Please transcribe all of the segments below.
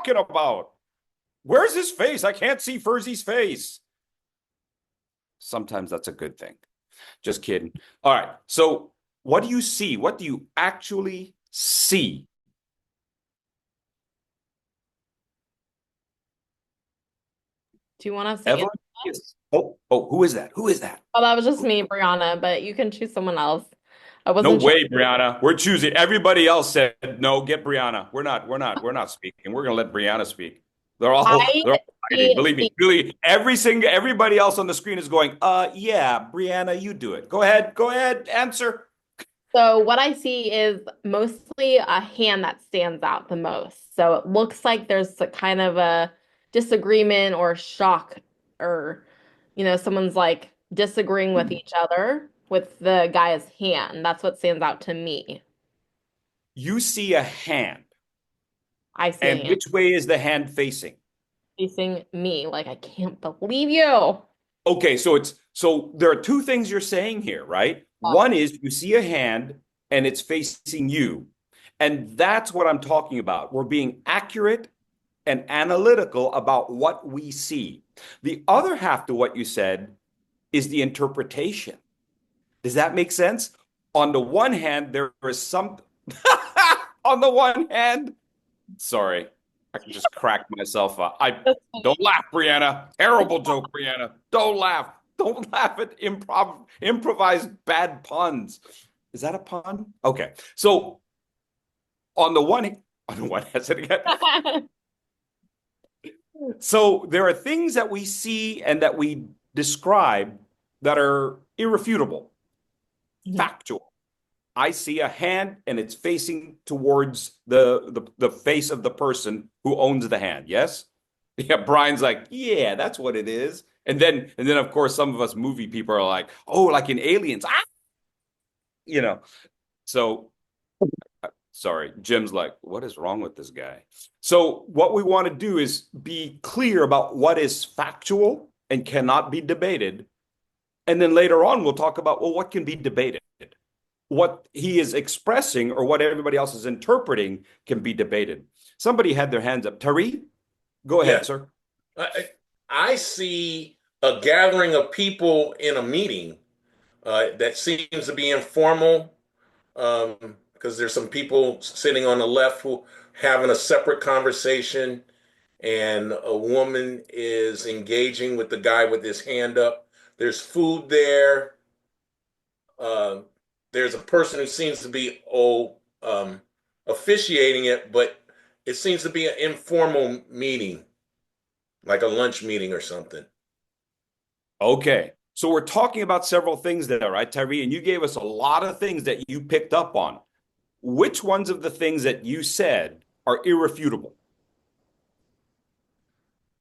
talking about? Where's his face? I can't see Fursey's face. Sometimes that's a good thing. Just kidding. All right. So what do you see? What do you actually see? Do you want us to Evelyn? answer? Yes. Oh, who is that? Who is that? Oh, that was just me, Brianna, but you can choose someone else. I No wasn't sure. way, Brianna. We're choosing. Everybody else said no, get Brianna. We're not speaking. We're gonna let Brianna speak. I They're all hiding. see. Believe me, really, everybody else on the screen is going, yeah, Brianna, you do it. Go ahead, answer. So what I see is mostly a hand that stands out the most. So it looks like there's a kind of a disagreement or shock or someone's like disagreeing with each other with the guy's hand. That's what stands out to me. You see a hand, I see a and hand which way is the hand facing? facing me. Like, I can't believe you. Okay, so there are two things you're saying here, right? One is you see a hand and it's facing you. And that's what I'm talking about. We're being accurate and analytical about what we see. The other half to what you said is the interpretation. Does that make sense? On the one hand, there is some, on the one hand, sorry, I can just crack myself up. I That's funny. don't laugh, Brianna. Terrible joke, Brianna. Don't laugh. Don't laugh at improvised bad puns. Is that a pun? Okay. So on the one on the one hand, again. So there are things that we see and that we describe that are irrefutable, factual. I see a hand and it's facing towards the face of the person who owns the hand. Yes? Yeah, Brian's like, yeah, that's what it is. And then of course some of us movie people are like, oh, like in Aliens. Ah, you know. So sorry, Jim's like, what is wrong with this guy? So what we want to do is be clear about what is factual and cannot be debated. And then later on we'll talk about, well, what can be debated? What he is expressing or what everybody else is interpreting can be debated. Somebody had their hands up. Tari, go Yeah, ahead, sir. I see a gathering of people in a meeting that seems to be informal because there's some people sitting on the left who having a separate conversation, and a woman is engaging with the guy with his hand up. There's food there. Uh, there's a person who seems to be officiating it, but it seems to be an informal meeting, like a lunch meeting or something. Okay. So we're talking about several things there, right, Tyree? And you gave us a lot of things that you picked up on. Which ones of the things that you said are irrefutable?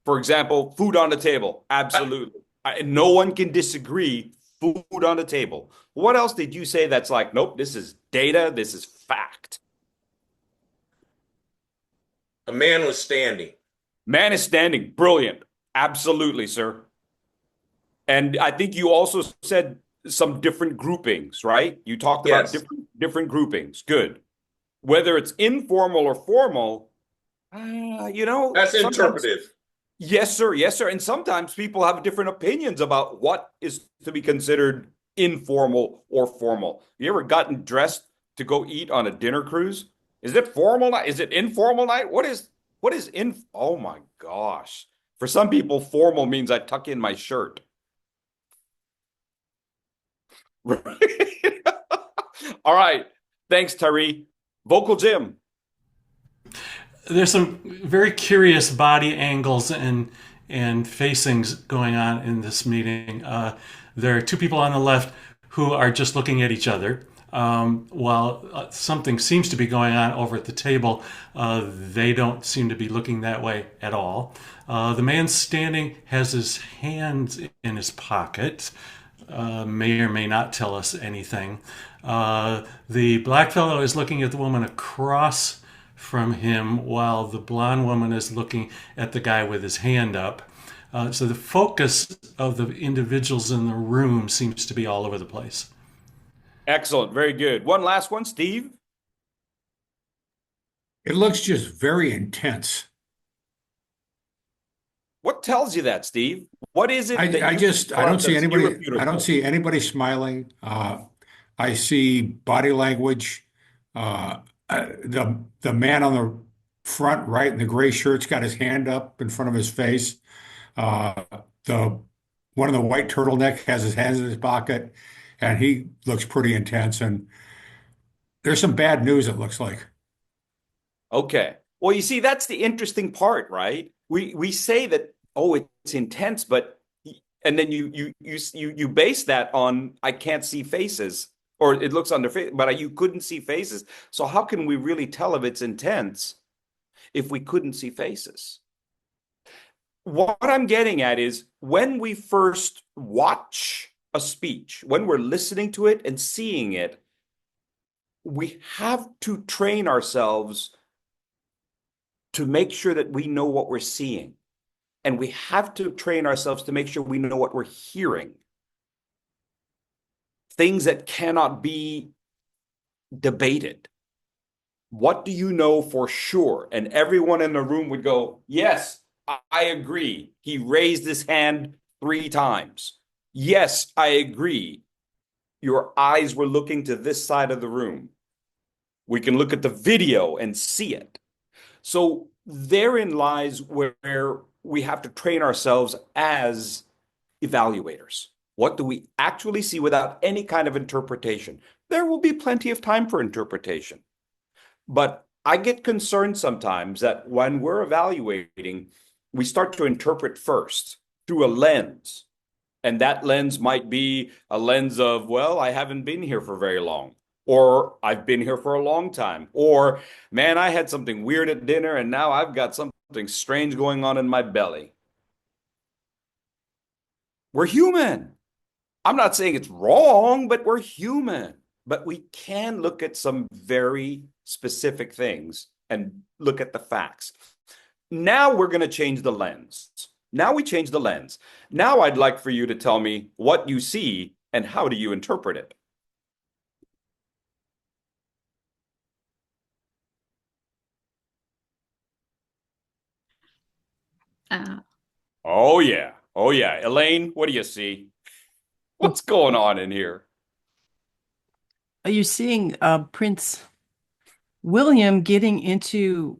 For example, food on the table. Absolutely. No one can disagree. Food on the table. What else did you say that's like, nope, this is data, this is fact? A man was standing. Man is standing. Brilliant. Absolutely, sir. And I think you also said some different groupings, right? You talked about Yes, different groupings. Good. Whether it's informal or formal, that's sometimes interpretive. yes, sir. Yes, sir. And sometimes people have different opinions about what is to be considered informal or formal. You ever gotten dressed to go eat on a dinner cruise? Is it formal night? Is it informal night? What is in? Oh my gosh. For some people, formal means I tuck in my shirt. All right. Thanks, Tari. Vocal Jim. There's some very curious body angles and facings going on in this meeting. There are two people on the left who are just looking at each other. While something seems to be going on over at the table, they don't seem to be looking that way at all. The man standing has his hands in his pocket, may or may not tell us anything. The black fellow is looking at the woman across from him while the blonde woman is looking at the guy with his hand up. So the focus of the individuals in the room seems to be all over the place. Excellent. Very good. One last one, Steve. It looks just very intense. tells you that, Steve? What is it that I you just pull I don't out see that's anybody. I don't irrefutable? see anybody smiling. I see body language. The man on the front right in the gray shirt's got his hand up in front of his face. Uh, the one in the white turtleneck has his hands in his pocket, and he looks pretty intense. And there's some bad news, it looks like. Okay. Well, you see, that's the interesting part, right? We say that, oh, it's intense, but and then you base that on I can't see faces, or it looks on their face, but you couldn't see faces. So how can we really tell if it's intense if we couldn't see faces? What I'm getting at is when we first watch a speech, when we're listening to it and seeing it, we have to train ourselves to make sure that we know what we're seeing. And we have to train ourselves to make sure we know what we're hearing. Things that cannot be debated. What do you know for sure? And everyone in the room would go, yes, I agree. He raised his hand 3 times. Yes, I agree. Your eyes were looking to this side of the room. We can look at the video and see it. So therein lies where we have to train ourselves as evaluators. What do we actually see without any kind of interpretation? There will be plenty of time for interpretation. But I get concerned sometimes that when we're evaluating, we start to interpret first through a lens. And that lens might be a lens of, well, I haven't been here for very long, or I've been here for a long time, or man, I had something weird at dinner and now I've got something strange going on in my belly. We're human. I'm not saying it's wrong, but we're human. But we can look at some very specific things and look at the facts. Now we're going to change the lens. Now we change the lens. Now I'd like for you to tell me what you see and how do you interpret it? Uh, Oh, yeah. Oh, yeah. Elaine, what do you see? What's going on in here? Are you seeing Prince William getting into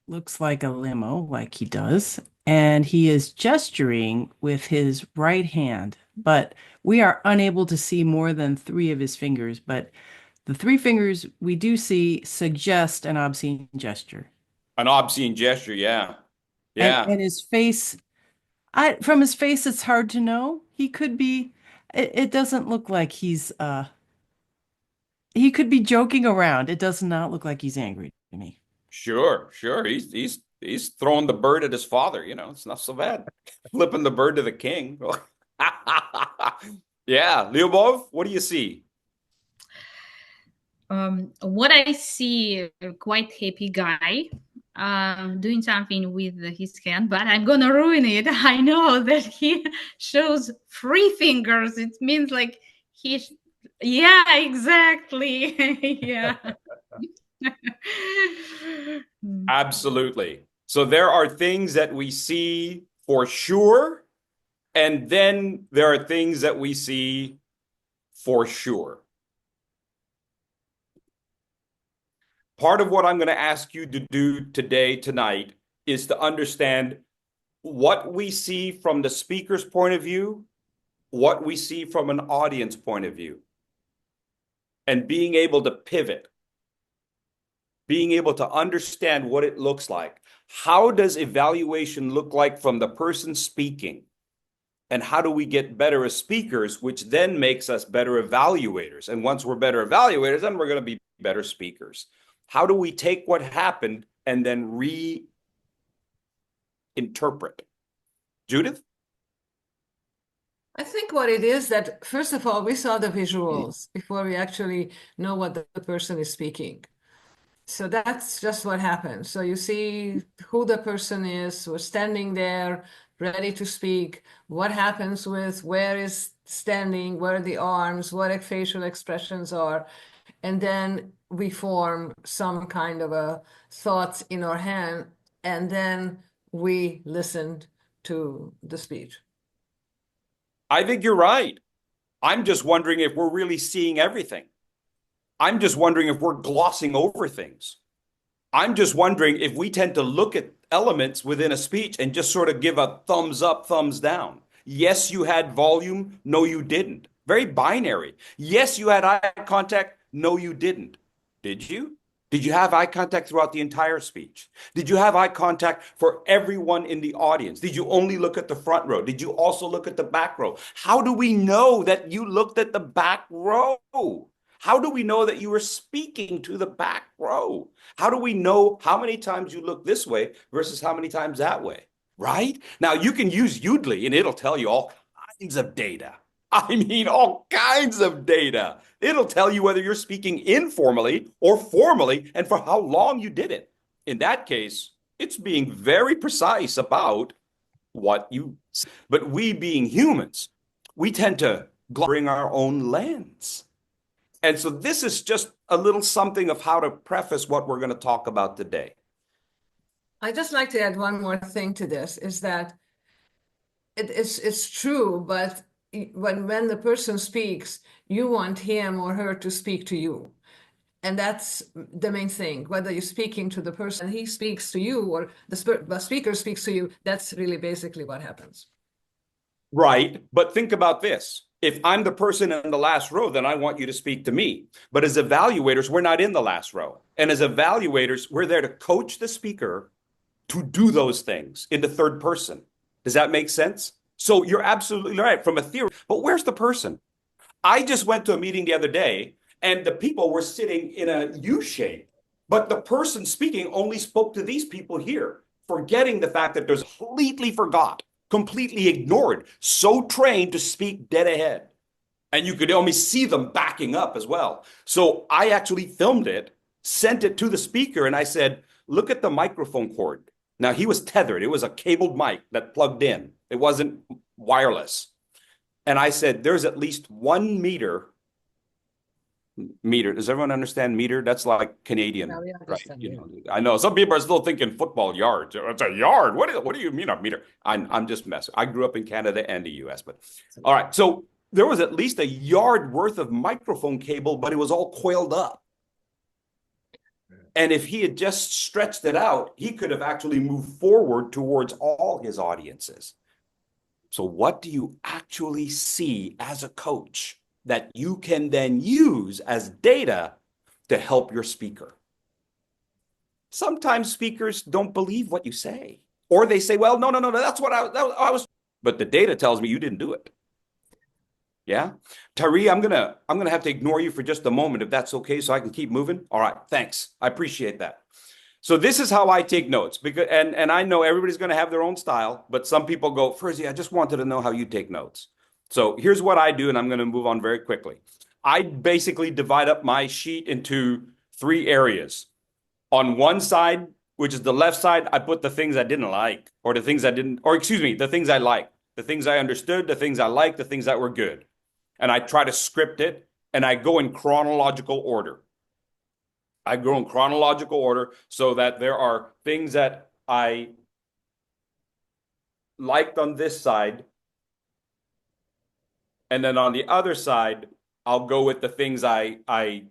looks like a limo, like he does, and he is gesturing with his right hand, but we are unable to see more than 3 of his fingers, but the 3 fingers we do see suggest an obscene gesture. An obscene gesture, yeah. Yeah. And his face, from his face, it's hard to know. He could be, it doesn't look like he could be joking around. It does not look like he's angry to me. Sure, sure. He's throwing the bird at his father, it's not so bad. Flipping the bird to the king. Yeah, Lyubov, what do you see? what I see, a quite happy guy doing something with his hand, but I'm gonna ruin it. I know that he shows 3 fingers. It means like yeah, exactly. Yeah. Absolutely. So there are things that we see for sure, and then there are things that we see for sure. Part of what I'm going to ask you to do tonight, is to understand what we see from the speaker's point of view, what we see from an audience point of view, and being able to pivot, being able to understand what it looks like. How does evaluation look like from the person speaking? And how do we get better as speakers, which then makes us better evaluators? And once we're better evaluators, then we're going to be better speakers. How do we take what happened and then reinterpret? Judith? I think what it is that, first of all, we saw the visuals before we actually know what the person is speaking. So that's just what happens. So you see who the person is, we're standing there, ready to speak. What happens with where is standing, where are the arms, what facial expressions are. And then we form some kind of a thoughts in our hand, and then we listen to the speech. I think you're right. I'm just wondering if we're really seeing everything. I'm just wondering if we're glossing over things. I'm just wondering if we tend to look at elements within a speech and just sort of give a thumbs up, thumbs down. Yes, you had volume. No, you didn't. Very binary. Yes, you had eye contact. No, you didn't. Did you? Did you have eye contact throughout the entire speech? Did you have eye contact for everyone in the audience? Did you only look at the front row? Did you also look at the back row? How do we know that you looked at the back row? How do we know that you were speaking to the back row? How do we know how many times you look this way versus how many times that way? Right? Now you can use Udly and it'll tell you all kinds of data. I mean, all kinds of data. It'll tell you whether you're speaking informally or formally and for how long you did it. In that case, it's being very precise about what you, but we being humans, we tend to bring our own lens. And so this is just a little something of how to preface what we're going to talk about today. I'd just like to add one more thing to this, is that it's true, but when the person speaks, you want him or her to speak to you. And that's the main thing. Whether you're speaking to the person, he speaks to you, or the speaker speaks to you, that's really basically what happens. Right. But think about this. If I'm the person in the last row, then I want you to speak to me. But as evaluators, we're not in the last row. And as evaluators, we're there to coach the speaker to do those things in the third person. Does that make sense? So you're absolutely right from a theory. But where's the person? I just went to a meeting the other day and the people were sitting in a U shape, but the person speaking only spoke to these people here, forgetting the fact that there's completely ignored, so trained to speak dead ahead. And you could only see them backing up as well. So I actually filmed it, sent it to the speaker, and I said, look at the microphone cord. Now he was tethered. It was a cabled mic that plugged in. It wasn't wireless. And I said, there's at least 1 meter. Does everyone understand meter? That's like Canadian, Yeah, we right? understand, You yeah. know, I know some people are still thinking football yards. It's a yard. What do you mean a meter? I'm just messing. I grew up in Canada and the US, but all right. So there was at least a yard worth of microphone cable, but it was all coiled up. And if he had just stretched it out, he could have actually moved forward towards all his audiences. So what do you actually see as a coach that you can then use as data to help your speaker? Sometimes speakers don't believe what you say, or they say, well, no, that's what I was, but the data tells me you didn't do it. Yeah. Tari, I'm gonna have to ignore you for just a moment if that's okay, so I can keep moving. All right, thanks. I appreciate that. So this is how I take notes, because and I know everybody's going to have their own style, but some people go, Fursey, I just wanted to know how you take notes. So here's what I do, and I'm going to move on very quickly. I basically divide up my sheet into 3 areas. On one side, which is the left side, I put the things I didn't like, or the things I didn't, or excuse me, the things I liked, the things I understood, the things I liked, the things that were good. And I try to script it, and I go in chronological order. I go in chronological order so that there are things that I liked on this side. And then on the other side, I'll go with the things I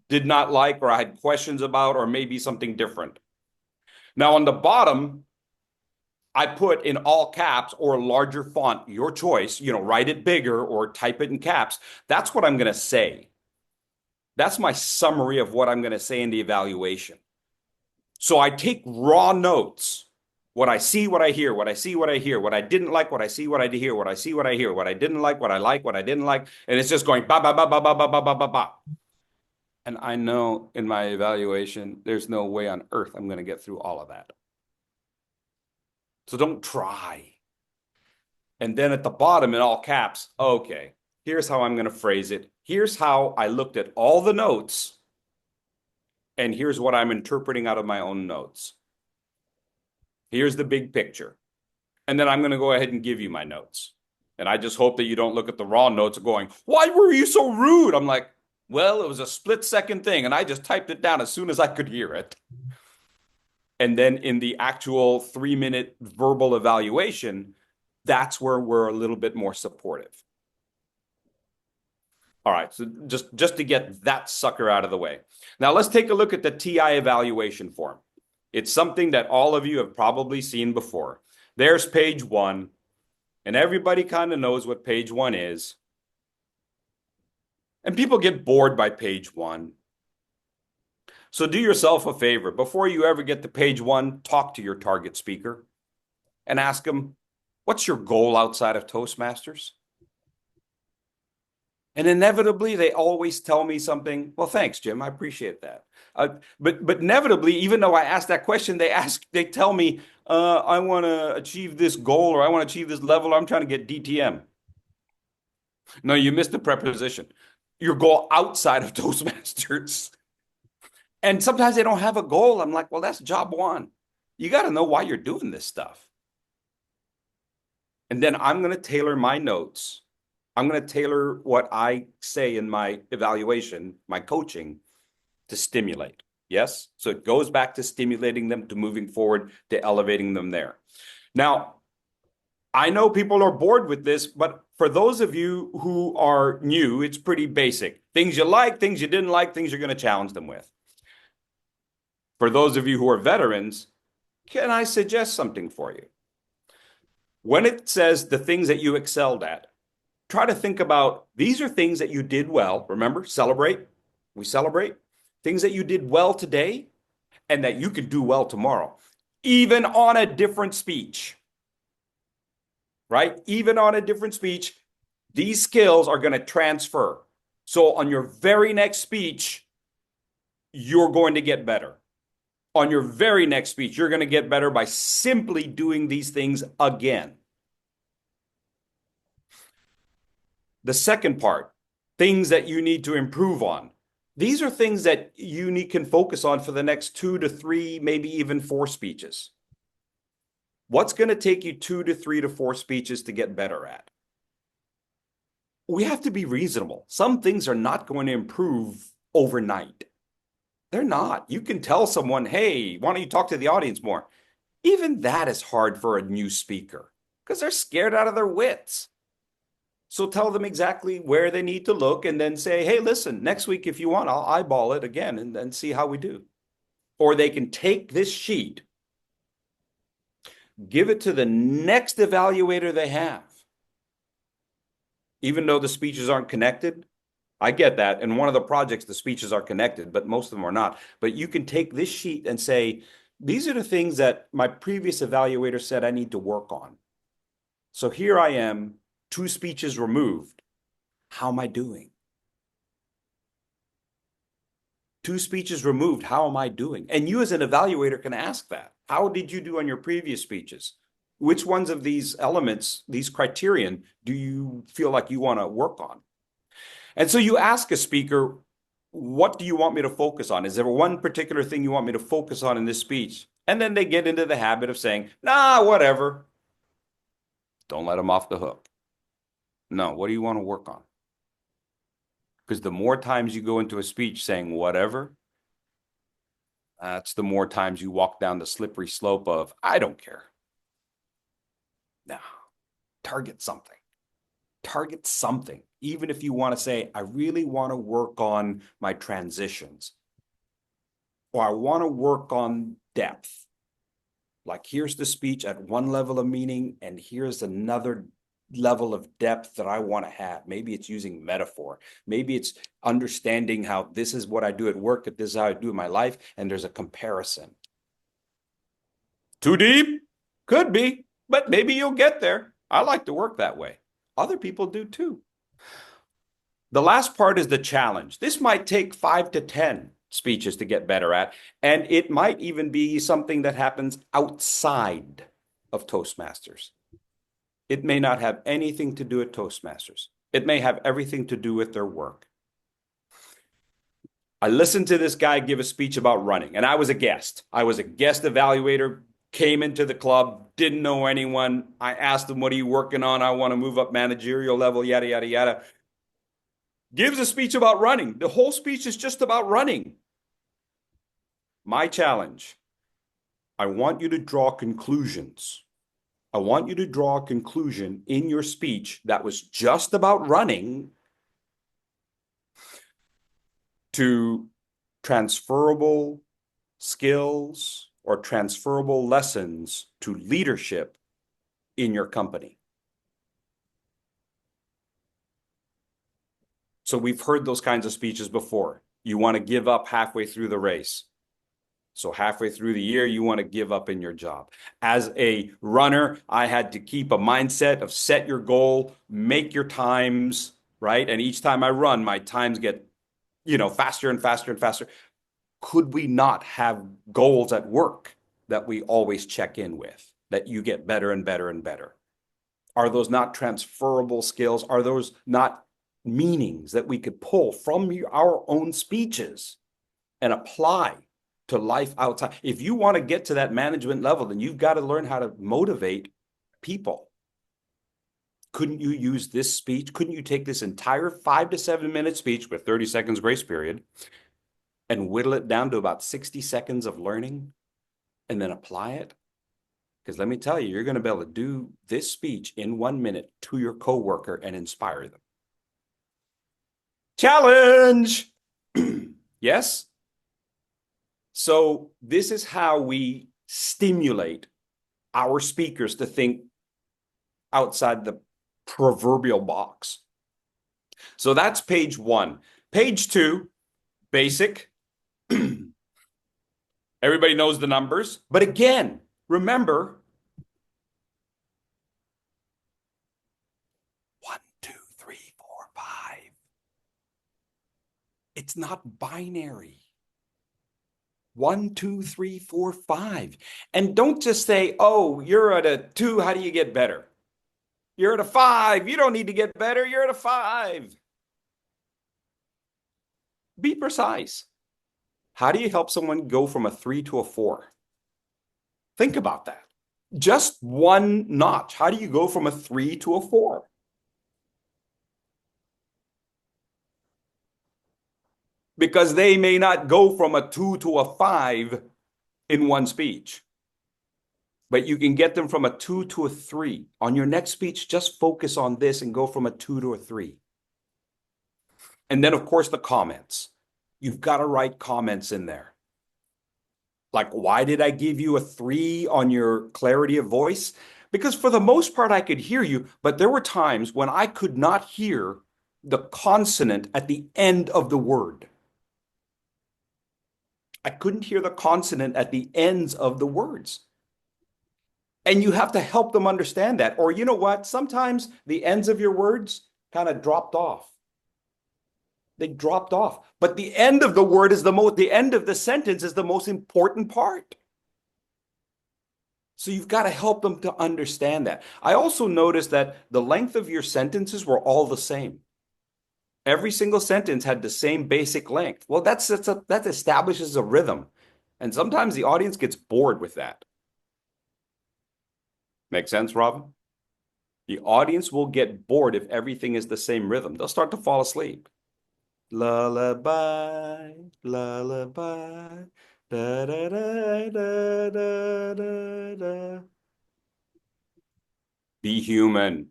did not like, or I had questions about, or maybe something different. Now on the bottom, I put in all caps or larger font, your choice, write it bigger or type it in caps. That's what I'm going to say. That's my summary of what I'm going to say in the evaluation. So I take raw notes, what I see, what I hear, what I see, what I hear, what I didn't like, what I see, what I hear, what I see, what I hear, what I didn't like, what I like, what I didn't like. And it's just going ba, ba, ba, ba, ba, ba, ba, ba, ba, ba. And I know in my evaluation, there's no way on earth I'm going to get through all of that. So don't try. And then at the bottom in all caps, okay, here's how I'm going to phrase it. Here's how I looked at all the notes. And here's what I'm interpreting out of my own notes. Here's the big picture. And then I'm going to go ahead and give you my notes. And I just hope that you don't look at the raw notes going, why were you so rude? I'm like, well, it was a split-second thing. And I just typed it down as soon as I could hear it. And then in the actual 3-minute verbal evaluation, that's where we're a little bit more supportive. All right, so just to get that sucker out of the way. Now let's take a look at the TI evaluation form. It's something that all of you have probably seen before. There's page 1, and everybody kind of knows what page 1 is. And people get bored by page 1. So do yourself a favor. Before you ever get to page 1, talk to your target speaker and ask them, what's your goal outside of Toastmasters? And inevitably, they always tell me something. Well, thanks, Jim. I appreciate that. But inevitably, even though I asked that question, they tell me, I want to achieve this goal, or I want to achieve this level, or I'm trying to get DTM. No, you missed the preposition. Your goal outside of Toastmasters. And sometimes they don't have a goal. I'm like, well, that's job 1. You got to know why you're doing this stuff. And then I'm going to tailor my notes. I'm going to tailor what I say in my evaluation, my coaching, to stimulate. Yes? So it goes back to stimulating them, to moving forward, to elevating them there. Now, I know people are bored with this, but for those of you who are new, it's pretty basic. Things you like, things you didn't like, things you're going to challenge them with. For those of you who are veterans, can I suggest something for you? When it says the things that you excelled at, try to think about, these are things that you did well. Remember, celebrate. We celebrate things that you did well today and that you could do well tomorrow, even on a different speech, right? Even on a different speech, these skills are going to transfer. So on your very next speech, you're going to get better. On your very next speech, you're going to get better by simply doing these things again. The second part, things that you need to improve on. These are things that you can focus on for the next 2 to 3, maybe even 4 speeches. What's going to take you 2 to 3 to 4 speeches to get better at? We have to be reasonable. Some things are not going to improve overnight. They're not. You can tell someone, hey, why don't you talk to the audience more? Even that is hard for a new speaker because they're scared out of their wits. So tell them exactly where they need to look and then say, hey, listen, next week, if you want, I'll eyeball it again and see how we do. Or they can take this sheet, give it to the next evaluator they have. Even though the speeches aren't connected, I get that. In one of the projects, the speeches are connected, but most of them are not. But you can take this sheet and say, these are the things that my previous evaluator said I need to work on. So here I am, 2 speeches removed. How am I doing? 2 speeches removed. How am I doing? And you as an evaluator can ask that. How did you do on your previous speeches? Which ones of these elements, these criterion, do you feel like you want to work on? And so you ask a speaker, what do you want me to focus on? Is there one particular thing you want me to focus on in this speech? And then they get into the habit of saying, nah, whatever. Don't let them off the hook. No, what do you want to work on? Because the more times you go into a speech saying whatever, that's the more times you walk down the slippery slope of, I don't care. No, target something. Target something. Even if you want to say, I really want to work on my transitions, or I want to work on depth. Like, here's the speech at one level of meaning, and here's another level of depth that I want to have. Maybe it's using metaphor. Maybe it's understanding how this is what I do at work, if this is how I do in my life, and there's a comparison. Too deep? Could be, but maybe you'll get there. I like to work that way. Other people do too. The last part is the challenge. This might take 5 to 10 speeches to get better at, and it might even be something that happens outside of Toastmasters. It may not have anything to do with Toastmasters. It may have everything to do with their work. I listened to this guy give a speech about running, and I was a guest. I was a guest evaluator, came into the club, didn't know anyone. I asked him, what are you working on? I want to move up managerial level, yada, yada, yada. Gives a speech about running. The whole speech is just about running. My challenge, I want you to draw conclusions. I want you to draw a conclusion in your speech that was just about running to transferable skills or transferable lessons to leadership in your company. So we've heard those kinds of speeches before. You want to give up halfway through the race. So halfway through the year, you want to give up in your job. As a runner, I had to keep a mindset of set your goal, make your times, right? And each time I run, my times get, faster and faster and faster. Could we not have goals at work that we always check in with, that you get better and better and better? Are those not transferable skills? Are those not meanings that we could pull from our own speeches and apply to life outside? If you want to get to that management level, then you've got to learn how to motivate people. Couldn't you use this speech? Couldn't you take this entire 5 to 7 minute speech with 30 seconds grace period and whittle it down to about 60 seconds of learning and then apply it? Because let me tell you, you're going to be able to do this speech in 1 minute to your coworker and inspire them. Challenge! Yes? So this is how we stimulate our speakers to think outside the proverbial box. So that's page 1. Page 2, basic. Everybody knows the numbers. But again, remember, 1, 2, 3, 4, 5. It's not binary. 1, 2, 3, 4, 5. And don't just say, oh, you're at a 2, how do you get better? You're at a 5, you don't need to get better, you're at a 5. Be precise. How do you help someone go from a 3 to a 4? Think about that. Just one notch. How do you go from a 3 to a 4? Because they may not go from a 2 to a 5 in one speech. But you can get them from a 2 to a 3. On your next speech, just focus on this and go from a 2 to a 3. And then, of course, the comments. You've got to write comments in there. Like, why did I give you a 3 on your clarity of voice? Because for the most part, I could hear you, but there were times when I could not hear the consonant at the end of the word. I couldn't hear the consonant at the ends of the words. And you have to help them understand that. Or you know what? Sometimes the ends of your words kind of dropped off. They dropped off. But the end of the word is the end of the sentence is the most important part. So you've got to help them to understand that. I also noticed that the length of your sentences were all the same. Every single sentence had the same basic length. Well, that establishes a rhythm. And sometimes the audience gets bored with that. Make sense, Robin? The audience will get bored if everything is the same rhythm. They'll start to fall asleep. Lullaby, lullaby, da da da da da da da. Be human.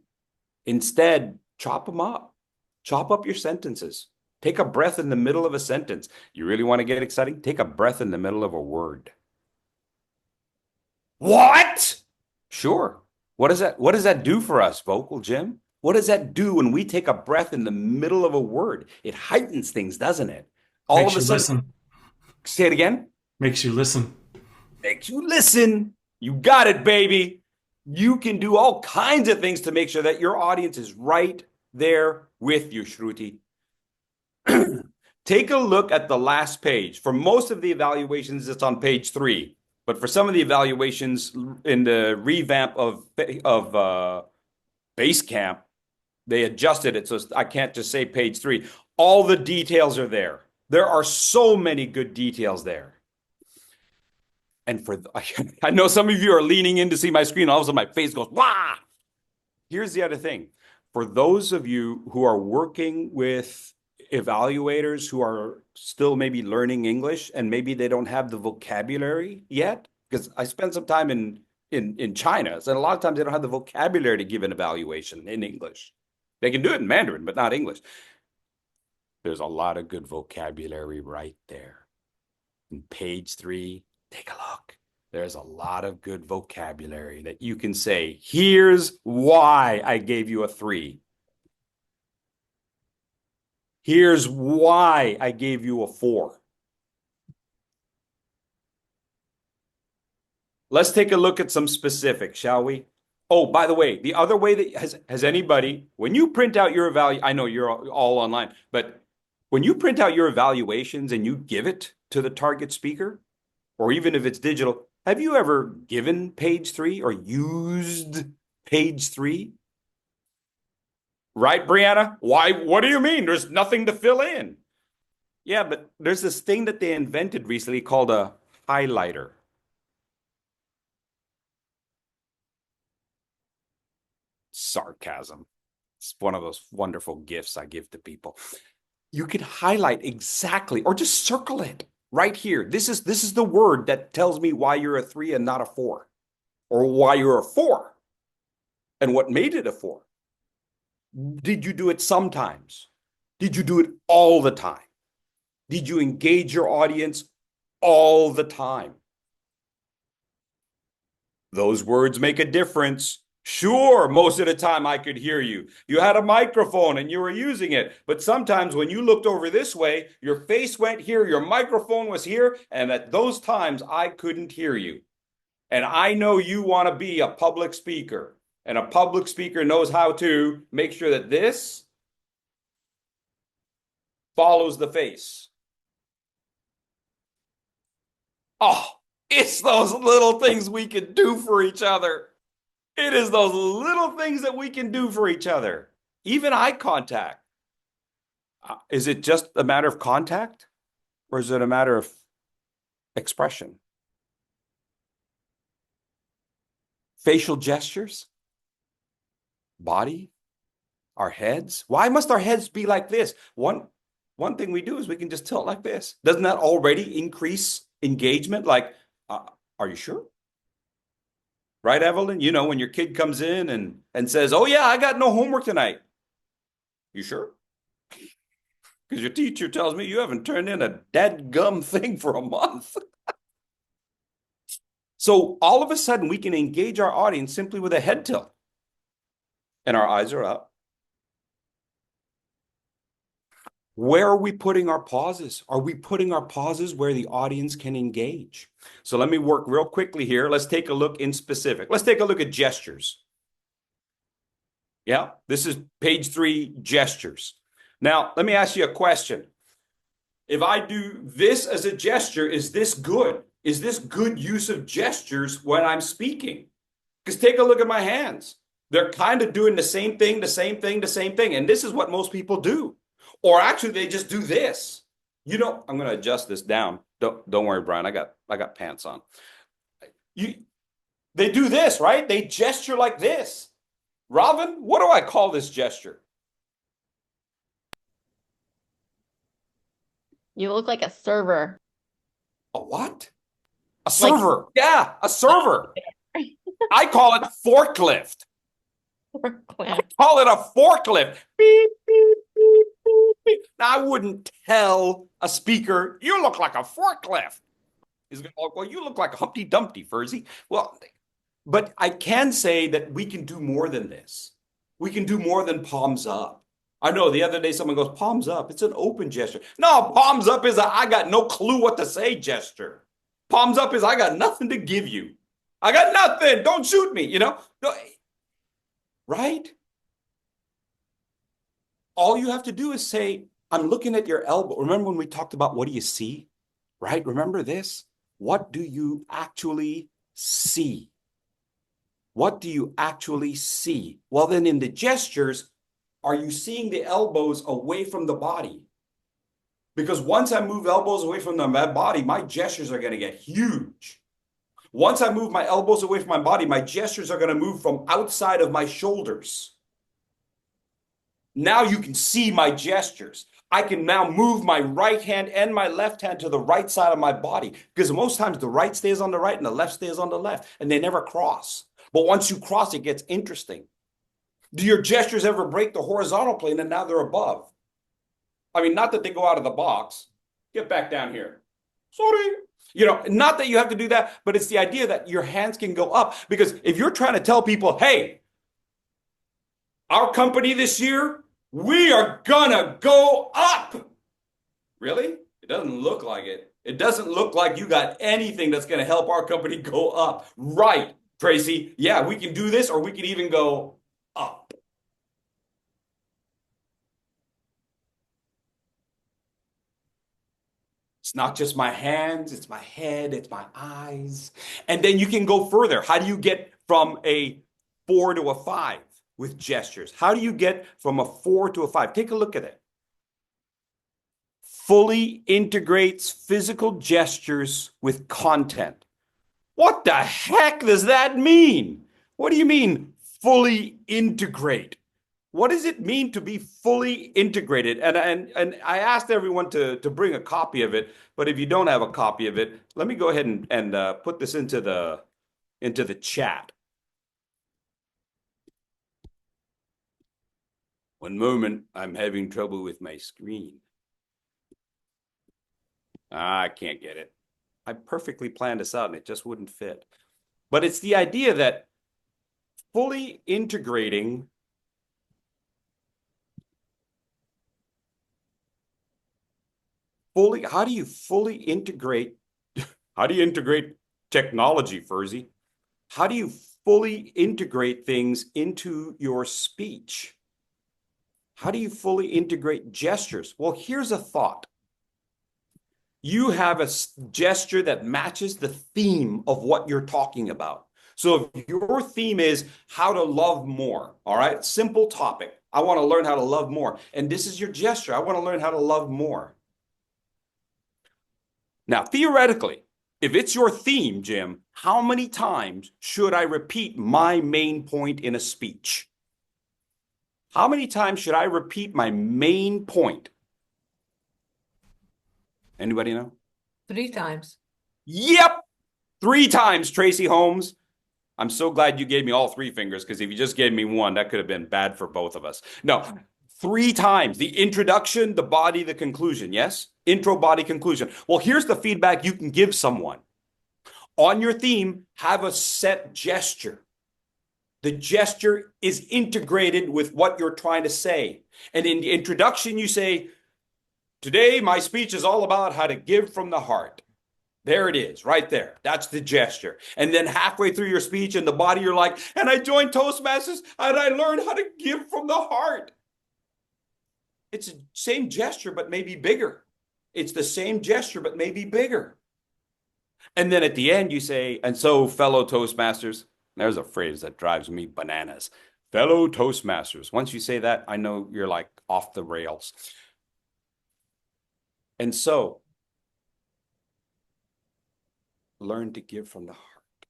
Instead, chop them up. Chop up your sentences. Take a breath in the middle of a sentence. You really want to get exciting? Take a breath in the middle of a word. What? Sure. What does that do for us, Vocal Jim? What does that do when we take a breath in the middle of a word? It heightens things, doesn't it? All of a sudden, listen. Say it again. Makes you listen. Makes you listen. You got it, baby. You can do all kinds of things to make sure that your audience is right there with you, Shruti. Take a look at the last page. For most of the evaluations, it's on page 3. But for some of the evaluations in the revamp of Basecamp, they adjusted it so I can't just say page 3. All the details are there. There are so many good details there. And I know some of you are leaning in to see my screen. All of a sudden my face goes, wah! Here's the other thing. For those of you who are working with evaluators who are still maybe learning English and maybe they don't have the vocabulary yet, because I spent some time in China, and a lot of times they don't have the vocabulary to give an evaluation in English. They can do it in Mandarin, but not English. There's a lot of good vocabulary right there. In page 3, take a look. There's a lot of good vocabulary that you can say, here's why I gave you a 3. Here's why I gave you a 4. Let's take a look at some specifics, shall we? Oh, by the way, the other way that has anybody, when you print out your I know you're all online, but when you print out your evaluations and you give it to the target speaker, or even if it's digital, have you ever given page 3 or used page 3? Right, Brianna? Why? What do you mean? There's nothing to fill in. Yeah, but there's this thing that they invented recently called a highlighter. Sarcasm. It's one of those wonderful gifts I give to people. You can highlight exactly, or just circle it right here. This is the word that tells me why you're a 3 and not a 4, or why you're a 4 and what made it a 4. Did you do it sometimes? Did you do it all the time? Did you engage your audience all the time? Those words make a difference. Sure, most of the time I could hear you. You had a microphone and you were using it. But sometimes when you looked over this way, your face went here, your microphone was here, and at those times I couldn't hear you. And I know you want to be a public speaker. And a public speaker knows how to make sure that this follows the face. Oh, it's those little things we can do for each other. It is those little things that we can do for each other. Even eye contact. Is it just a matter of contact? Or is it a matter of expression? Facial gestures? Body? Our heads? Why must our heads be like this? One thing we do is we can just tilt like this. Doesn't that already increase engagement? Like, are you sure? Right, Evelyn? You know, when your kid comes in and says, oh, yeah, I got no homework tonight. You sure? Because your teacher tells me you haven't turned in a dadgum thing for a month. So all of a sudden, we can engage our audience simply with a head tilt. And our eyes are up. Where are we putting our pauses? Are we putting our pauses where the audience can engage? So let me work real quickly here. Let's take a look in specific. Let's take a look at gestures. Yeah, this is page 3, gestures. Now, let me ask you a question. If I do this as a gesture, is this good? Is this good use of gestures when I'm speaking? Because take a look at my hands. They're kind of doing the same thing, the same thing, the same thing. And this is what most people do. Or actually, they just do this. You know, I'm going to adjust this down. Don't worry, Brian. I got pants on. They do this, right? They gesture like this. Robin, what do I call this gesture? You look like a server. A what? A server. Yeah, a server. I call it forklift. I call it a forklift. Beep, beep, beep, beep, beep. Now, I wouldn't tell a speaker, you look like a forklift. He's going to look, well, you look like a Humpty Dumpty, Fursey. Well, but I can say that we can do more than this. We can do more than palms up. I know the other day someone goes, palms up. It's an open gesture. No, palms up is a I got no clue what to say gesture. Palms up is I got nothing to give you. I got nothing. Don't shoot me, you know? Right? All you have to do is say, I'm looking at your elbow. Remember when we talked about what do you see? Right? Remember this? What do you actually see? What do you actually see? Well, then in the gestures, are you seeing the elbows away from the body? Because once I move elbows away from the body, my gestures are going to get huge. Once I move my elbows away from my body, my gestures are going to move from outside of my shoulders. Now you can see my gestures. I can now move my right hand and my left hand to the right side of my body, because most times the right stays on the right and the left stays on the left, and they never cross. But once you cross, it gets interesting. Do your gestures ever break the horizontal plane and now they're above? I mean, not that they go out of the box. Get back down here. Sorry. You know, not that you have to do that, but it's the idea that your hands can go up. Because if you're trying to tell people, hey, our company this year, we are gonna go up. Really? It doesn't look like it. It doesn't look like you got anything that's gonna help our company go up. Right, Tracy. Yeah, we can do this, or we can even go up. It's not just my hands, it's my head, it's my eyes. And then you can go further. How do you get from a 4 to a 5 with gestures? How do you get from a 4 to a 5? Take a look at it. Fully integrates physical gestures with content. What the heck does that mean? What do you mean, fully integrate? What does it mean to be fully integrated? And I asked everyone to bring a copy of it, but if you don't have a copy of it, let me go ahead and put this into the chat. One moment, I'm having trouble with my screen. I can't get it. I perfectly planned this out and it just wouldn't fit. But it's the idea that fully integrating how do you fully integrate? How do you integrate technology, Fursey? How do you fully integrate things into your speech? How do you fully integrate gestures? Well, here's a thought. You have a gesture that matches the theme of what you're talking about. So if your theme is how to love more, all right, simple topic. I want to learn how to love more. And this is your gesture. I want to learn how to love more. Now, theoretically, if it's your theme, Jim, how many times should I repeat my main point in a speech? How many times should I repeat my main point? Anybody know? 3 times. Yep, 3 times, Tracy Holmes. I'm so glad you gave me all 3 fingers, because if you just gave me one, that could have been bad for both of us. No, 3 times. The introduction, the body, the conclusion. Yes? Intro, body, conclusion. Well, here's the feedback you can give someone. On your theme, have a set gesture. The gesture is integrated with what you're trying to say. And in the introduction, you say, today, my speech is all about how to give from the heart. There it is, right there. That's the gesture. And then halfway through your speech in the body, you're like, and I joined Toastmasters and I learned how to give from the heart. It's the same gesture, but maybe bigger. It's the same gesture, but maybe bigger. And then at the end, you say, and so, fellow Toastmasters, there's a phrase that drives me bananas. Fellow Toastmasters. Once you say that, I know you're like off the rails. And so, learn to give from the heart.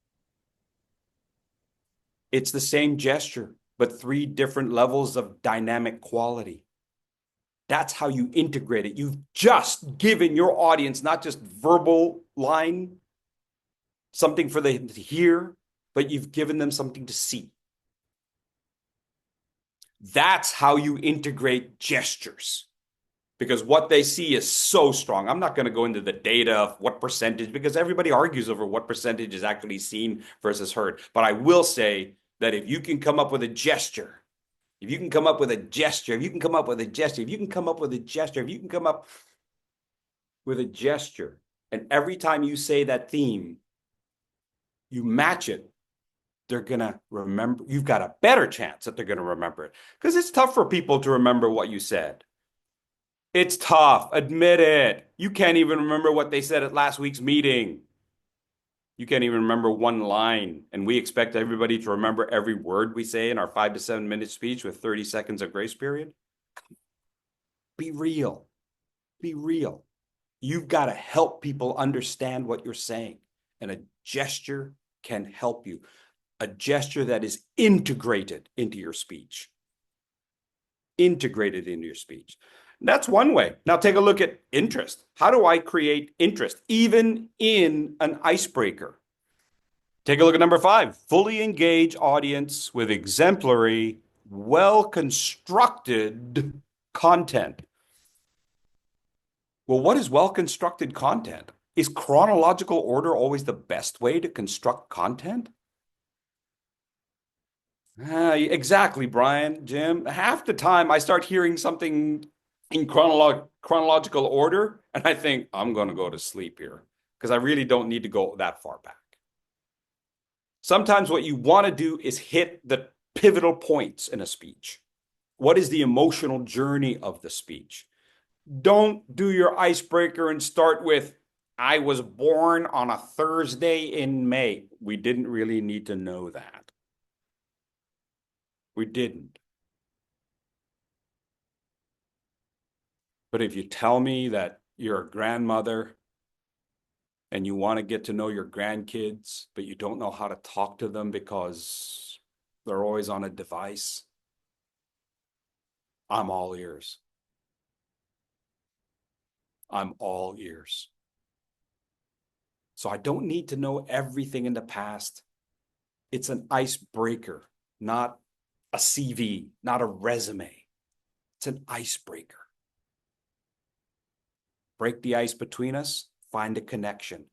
It's the same gesture, but 3 different levels of dynamic quality. That's how you integrate it. You've just given your audience not just verbal line, something for them to hear, but you've given them something to see. That's how you integrate gestures, because what they see is so strong. I'm not going to go into the data of what percentage, because everybody argues over what percentage is actually seen versus heard. But I will say that if you can come up with a gesture, if you can come up with a gesture, if you can come up with a gesture, if you can come up with a gesture, if you can come up with a gesture, and every time you say that theme, you match it, they're going to remember. You've got a better chance that they're going to remember it, because it's tough for people to remember what you said. It's tough. Admit it. You can't even remember what they said at last week's meeting. You can't even remember one line. And we expect everybody to remember every word we say in our 5 to 7 minute speech with 30 seconds of grace period. Be real. Be real. You've got to help people understand what you're saying. And a gesture can help you. A gesture that is integrated into your speech. Integrated into your speech. That's one way. Now take a look at interest. How do I create interest, even in an icebreaker? Take a look at number 5, fully engage audience with exemplary, well-constructed content. Well, what is well-constructed content? Is chronological order always the best way to construct content? Exactly, Brian, Jim. Half the time I start hearing something in chronological order, and I think I'm going to go to sleep here because I really don't need to go that far back. Sometimes what you want to do is hit the pivotal points in a speech. What is the emotional journey of the speech? Don't do your icebreaker and start with, I was born on a Thursday in May. We didn't really need to know that. We didn't. But if you tell me that you're a grandmother and you want to get to know your grandkids, but you don't know how to talk to them because they're always on a device, I'm all ears. I'm all ears. So I don't need to know everything in the past. It's an icebreaker, not a CV, not a resume. It's an icebreaker. Break the ice between us, find a connection.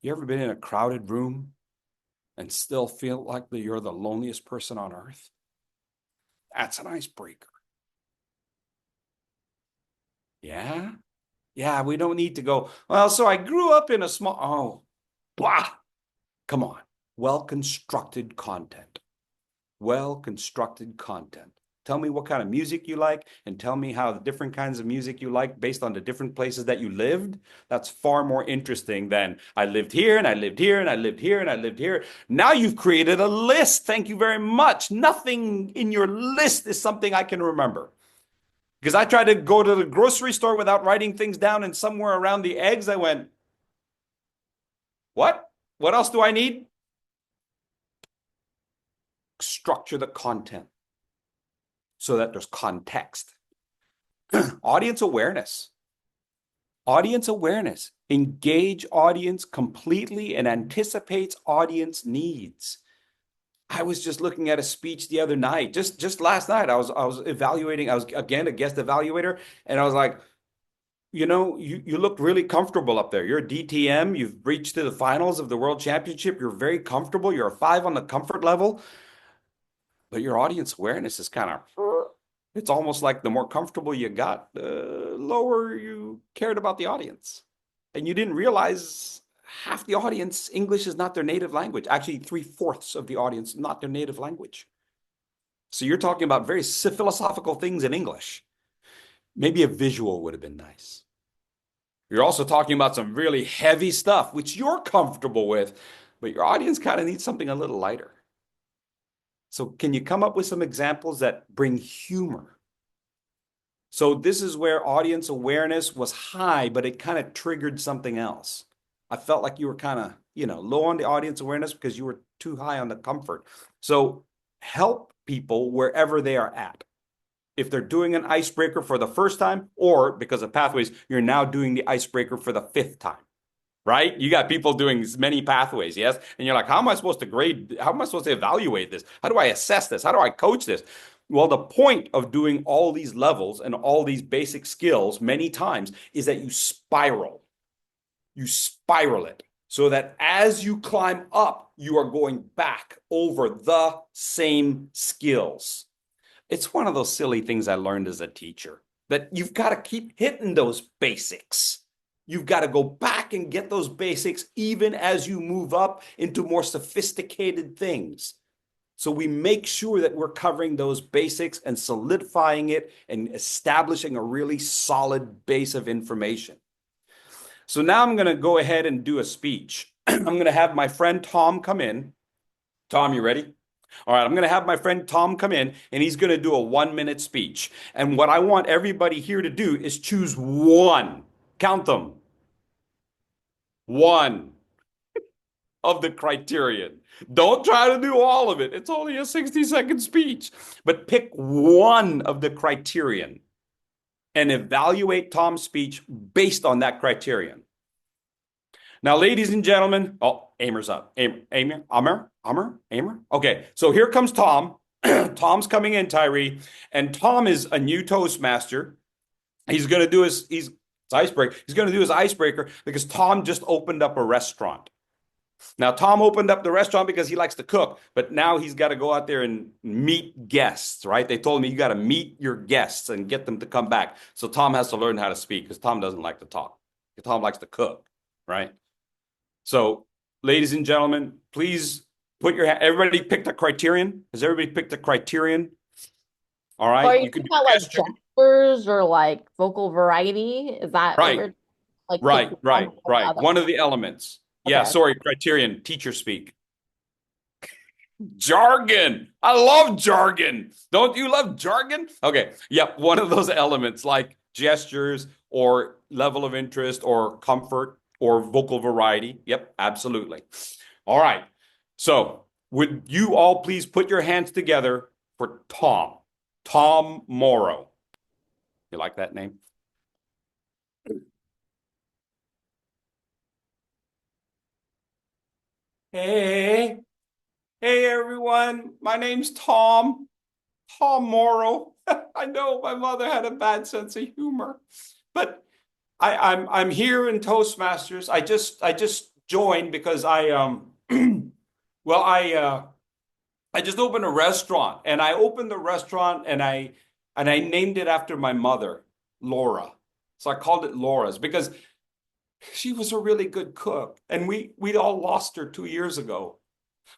You ever been in a crowded room and still feel like that you're the loneliest person on earth? That's an icebreaker. Yeah? Yeah, we don't need to go, well, so I grew up in a small, oh, blah. Come on. Well-constructed content. Well-constructed content. Tell me what kind of music you like and tell me how the different kinds of music you like based on the different places that you lived. That's far more interesting than I lived here and I lived here and I lived here and I lived here. Now you've created a list. Thank you very much. Nothing in your list is something I can remember. Because I tried to go to the grocery store without writing things down, and somewhere around the eggs, I went, what? What else do I need? Structure the content so that there's context. Audience awareness. Audience awareness. Engage audience completely and anticipates audience needs. I was just looking at a speech the other night, just last night. I was evaluating. I was again a guest evaluator, and I was like, you know, you look really comfortable up there. You're a DTM. You've reached to the finals of the World Championship. You're very comfortable. You're a 5 on the comfort level, but your audience awareness is kind of. It's almost like the more comfortable you got, the lower you cared about the audience, and you didn't realize half the audience, English is not their native language. Actually, 3/4 of the audience, not their native language. So you're talking about very philosophical things in English. Maybe a visual would have been nice. You're also talking about some really heavy stuff, which you're comfortable with, but your audience kind of needs something a little lighter. So can you come up with some examples that bring humor? So this is where audience awareness was high, but it kind of triggered something else. I felt like you were kind of, low on the audience awareness because you were too high on the comfort. So help people wherever they are at. If they're doing an icebreaker for the first time, or because of pathways, you're now doing the icebreaker for the 5th time, right? You got people doing many pathways, yes? And you're like, how am I supposed to grade? How am I supposed to evaluate this? How do I assess this? How do I coach this? Well, the point of doing all these levels and all these basic skills many times is that you spiral. You spiral it so that as you climb up, you are going back over the same skills. It's one of those silly things I learned as a teacher, that you've got to keep hitting those basics. You've got to go back and get those basics even as you move up into more sophisticated things. So we make sure that we're covering those basics and solidifying it and establishing a really solid base of information. So now I'm going to go ahead and do a speech. I'm going to have my friend Tom come in. Tom, you ready? All right, I'm going to have my friend Tom come in, and he's going to do a 1-minute speech. And what I want everybody here to do is choose one. Count them. One. of the criterion. Don't try to do all of it. It's only a 60-second speech. But pick one of the criterion and evaluate Tom's speech based on that criterion. Now, ladies and gentlemen, oh, Amer's up. Amer. Okay, so here comes Tom. Tom's coming in, Tyree, and Tom is a new Toastmaster. He's going to do his icebreaker. He's going to do his icebreaker because Tom just opened up a restaurant. Now, Tom opened up the restaurant because he likes to cook, but now he's got to go out there and meet guests, right? They told me you got to meet your guests and get them to come back. So Tom has to learn how to speak because Tom doesn't like to talk. Tom likes to cook, right? So, ladies and gentlemen, please put your hand. Everybody picked a criterion. Has everybody picked a criterion? All right. Or you can about like gestures or like vocal variety. Is that right? Like right. One of the elements. Okay. Yeah. Sorry. Criterion. Teacher speak. Jargon. I love jargon. Don't you love jargon? Okay. Yep. One of those elements like gestures or level of interest or comfort or vocal variety. Yep, absolutely. All right. So would you all please put your hands together for Tom Morrow. You like that name? Hey everyone. My name's Tom Morrow. I know my mother had a bad sense of humor, but I'm here in Toastmasters. I just joined because I just opened a restaurant, and I opened the restaurant and I named it after my mother, Laura. So I called it Laura's because she was a really good cook, and we'd all lost her 2 years ago.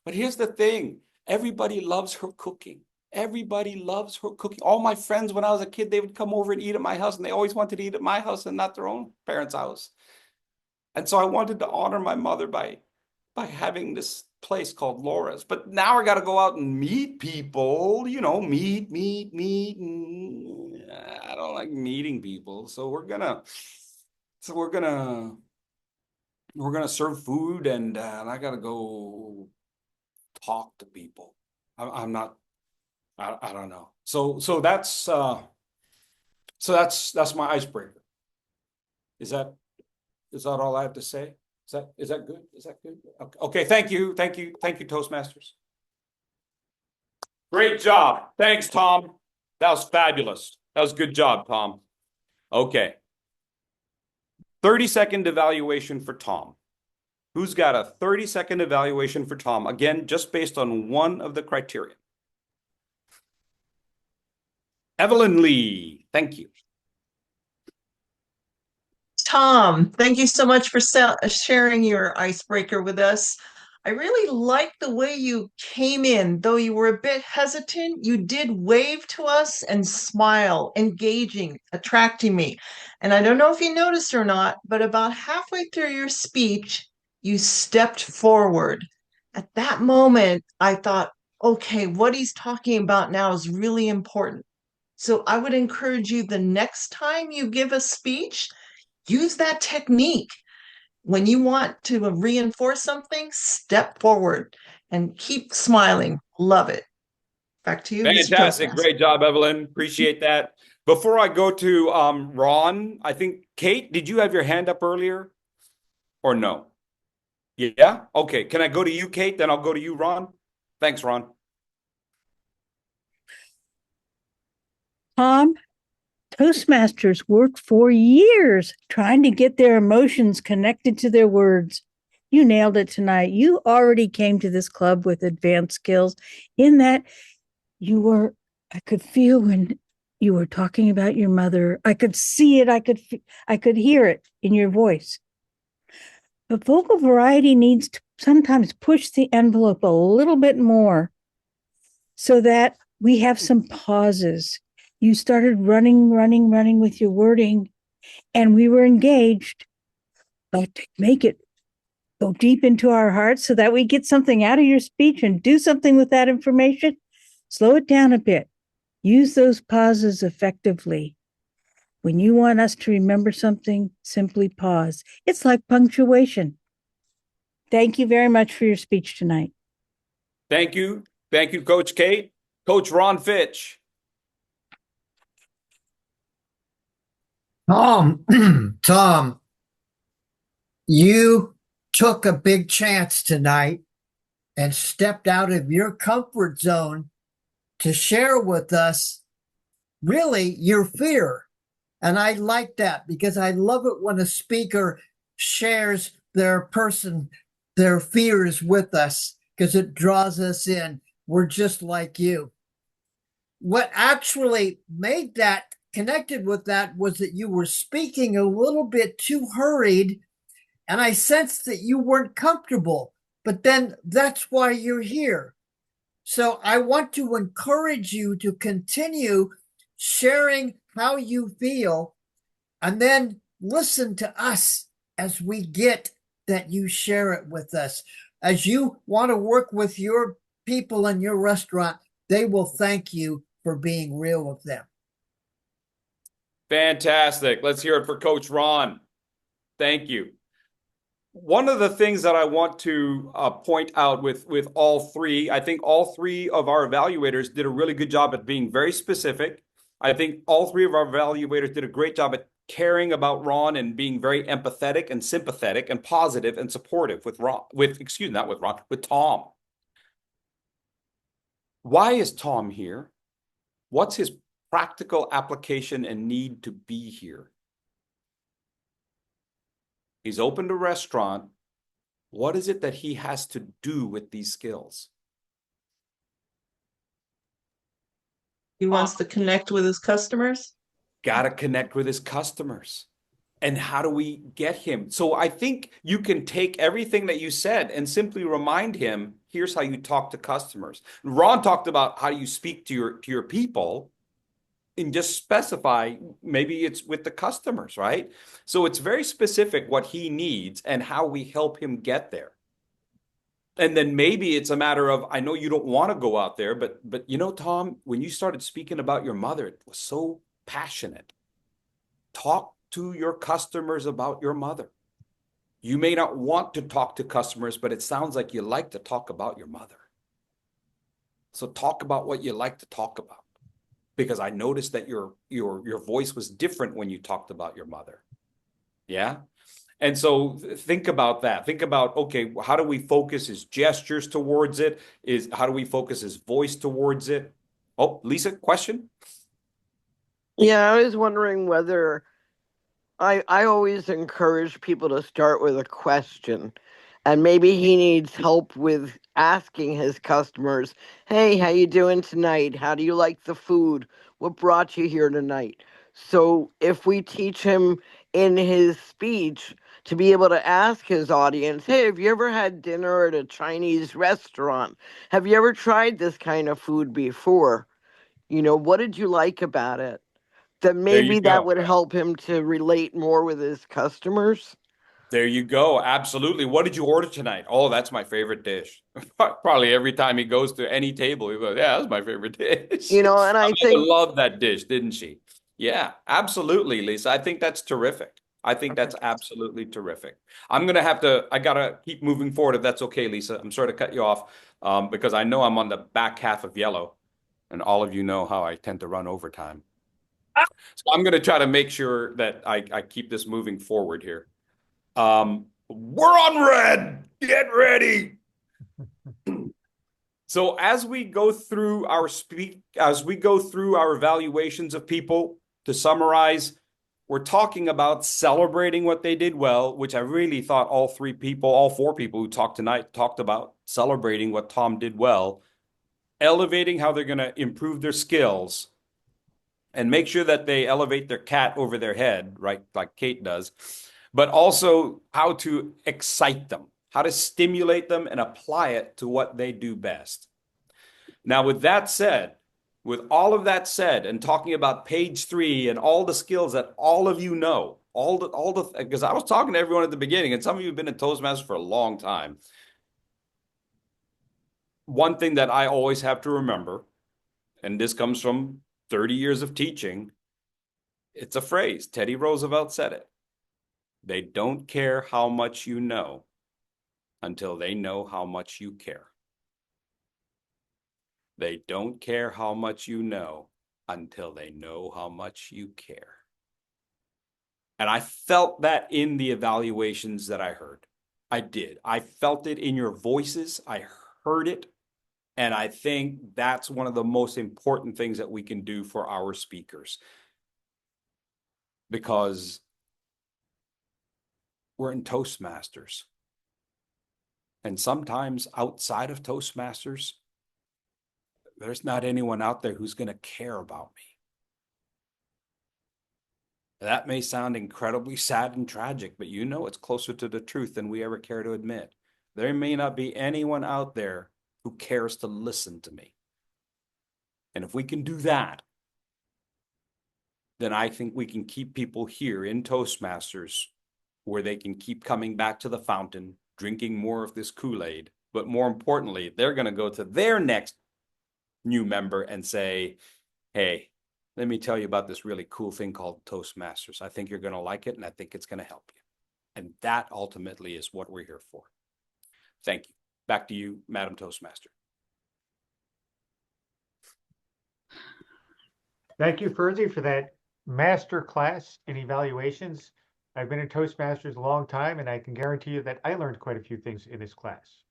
But here's the thing, everybody loves her cooking. Everybody loves her cooking. All my friends, when I was a kid, they would come over and eat at my house, and they always wanted to eat at my house and not their own parents' house. And so I wanted to honor my mother by having this place called Laura's. But now I got to go out and meet people, meet. I don't like meeting people. So we're gonna serve food, and I got to go talk to people. I don't know. So that's my icebreaker. Is that all I have to say? Is that good? Is that good? Okay. Thank you, Toastmasters. Great job. Thanks, Tom. That was fabulous. That was a good job, Tom. Okay. 30-second evaluation for Tom. Who's got a 30-second evaluation for Tom? Again, just based on one of the criteria. Evelyn Lee, thank you. Tom, thank you so much for sharing your icebreaker with us. I really liked the way you came in. Though you were a bit hesitant, you did wave to us and smile, engaging, attracting me. And I don't know if you noticed or not, but about halfway through your speech, you stepped forward. At that moment, I thought, okay, what he's talking about now is really important. So I would encourage you the next time you give a speech, use that technique. When you want to reinforce something, step forward and keep smiling. Love it. Back to you. Fantastic. Great job, Evelyn. Appreciate that. Before I go to Ron, I think, Kate, did you have your hand up earlier or no? Yeah? Okay. Can I go to you, Kate? Then I'll go to you, Ron. Thanks, Ron. Tom, Toastmasters worked for years trying to get their emotions connected to their words. You nailed it tonight. You already came to this club with advanced skills in that I could feel when you were talking about your mother. I could see it. I could hear it in your voice. But vocal variety needs to sometimes push the envelope a little bit more so that we have some pauses. You started running with your wording, and we were engaged. But to make it go deep into our hearts so that we get something out of your speech and do something with that information, slow it down a bit. Use those pauses effectively. When you want us to remember something, simply pause. It's like punctuation. Thank you very much for your speech tonight. Thank you. Thank you, Coach Kate. Coach Ron Fitch. Tom, Tom, you took a big chance tonight and stepped out of your comfort zone to share with us really your fear. And I like that because I love it when a speaker shares their fears with us because it draws us in. We're just like you. What actually made that connected with that was that you were speaking a little bit too hurried, and I sensed that you weren't comfortable. But then that's why you're here. So I want to encourage you to continue sharing how you feel and then listen to us as we get that you share it with us. As you want to work with your people in your restaurant, they will thank you for being real with them. Fantastic. Let's hear it for Coach Ron. Thank you. One of the things that I want to point out with all three, I think all three of our evaluators did a really good job at being very specific. I think all three of our evaluators did a great job at caring about Ron and being very empathetic and sympathetic and positive and supportive with Tom. Why is Tom here? What's his practical application and need to be here? He's opened a restaurant. What is it that he has to do with these skills? He wants to connect with his customers. Got to connect with his customers. And how do we get him? So I think you can take everything that you said and simply remind him, here's how you talk to customers. Ron talked about how you speak to your people, and just specify, maybe it's with the customers, right? So it's very specific what he needs and how we help him get there. And then maybe it's a matter of, I know you don't want to go out there, but you know, Tom, when you started speaking about your mother, it was so passionate. Talk to your customers about your mother. You may not want to talk to customers, but it sounds like you like to talk about your mother. So talk about what you like to talk about. Because I noticed that your voice was different when you talked about your mother. Yeah. And so think about that. Think about, okay, how do we focus his gestures towards it? How do we focus his voice towards it? Oh, Lisa, question? Yeah, I was wondering whether I always encourage people to start with a question. And maybe he needs help with asking his customers, hey, how you doing tonight? How do you like the food? What brought you here tonight? So if we teach him in his speech to be able to ask his audience, hey, have you ever had dinner at a Chinese restaurant? Have you ever tried this kind of food before? What did you like about it? Then maybe that would help him to relate more with his customers. There you go. Absolutely. What did you order tonight? Oh, that's my favorite dish. Probably every time he goes to any table, he goes, yeah, that's my favorite dish. And I think loved that dish, didn't she? Yeah, absolutely, Lisa. I think that's terrific. I think that's absolutely terrific. I got to keep moving forward if that's okay, Lisa. I'm sorry to cut you off because I know I'm on the back half of yellow and all of you know how I tend to run overtime. So I'm going to try to make sure that I keep this moving forward here. We're on red. Get ready. So as we go through our evaluations of people, to summarize, we're talking about celebrating what they did well, which I really thought all four people who talked tonight talked about celebrating what Tom did well, elevating how they're going to improve their skills, and make sure that they elevate their cat over their head, right, like Kate does, but also how to excite them, how to stimulate them and apply it to what they do best. Now, with all of that said, and talking about page 3 and all the skills that all of you know, because I was talking to everyone at the beginning, and some of you have been in Toastmasters for a long time. One thing that I always have to remember, and this comes from 30 years of teaching, it's a phrase. Teddy Roosevelt said it. They don't care how much you know until they know how much you care. They don't care how much you know until they know how much you care. And I felt that in the evaluations that I heard. I did. I felt it in your voices. I heard it. And I think that's one of the most important things that we can do for our speakers. Because we're in Toastmasters. And sometimes outside of Toastmasters, there's not anyone out there who's going to care about me. That may sound incredibly sad and tragic, but you know it's closer to the truth than we ever care to admit. There may not be anyone out there who cares to listen to me. And if we can do that, then I think we can keep people here in Toastmasters where they can keep coming back to the fountain, drinking more of this Kool-Aid. But more importantly, they're going to go to their next new member and say, hey, let me tell you about this really cool thing called Toastmasters. I think you're going to like it, and I think it's going to help you. And that ultimately is what we're here for. Thank you. Back to you, Madam Toastmaster. Thank you, Fursey, for that master class in evaluations. I've been in Toastmasters a long time, and I can guarantee you that I learned quite a few things in this class.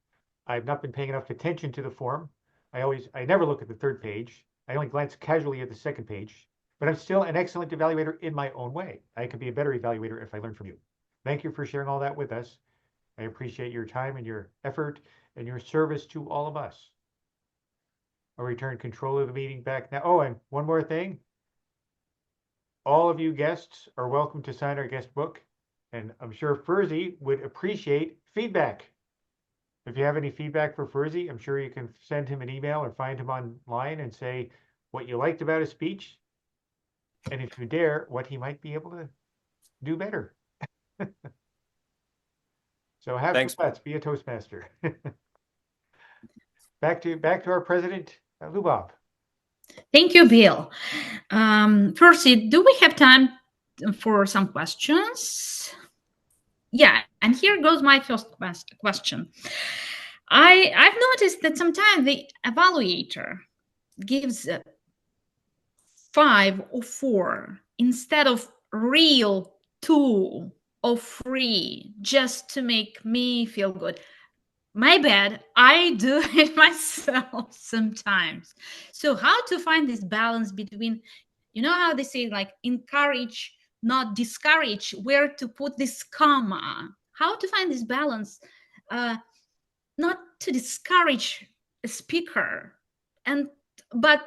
I've not been paying enough attention to the form. I never look at the third page. I only glance casually at the second page, but I'm still an excellent evaluator in my own way. I can be a better evaluator if I learn from you. Thank you for sharing all that with us. I appreciate your time and your effort and your service to all of us. I'll return control of the meeting back now. Oh, and one more thing. All of you guests are welcome to sign our guest book, and I'm sure Fursey would appreciate feedback. If you have any feedback for Fursey, I'm sure you can send him an email or find him online and say what you liked about his speech, and if you dare, what he might be able to do better. So have some guts, be a Toastmaster. Back to our president, Lubov. Thank you, Bill. Fursey, do we have time for some questions? Yeah, and here goes my first question. I've noticed that sometimes the evaluator gives 5 or 4 instead of real 2 or 3 just to make me feel good. My bad, I do it myself sometimes. So how to find this balance between, you know how they say, like, encourage, not discourage, where to put this comma? How to find this balance, not to discourage a speaker, but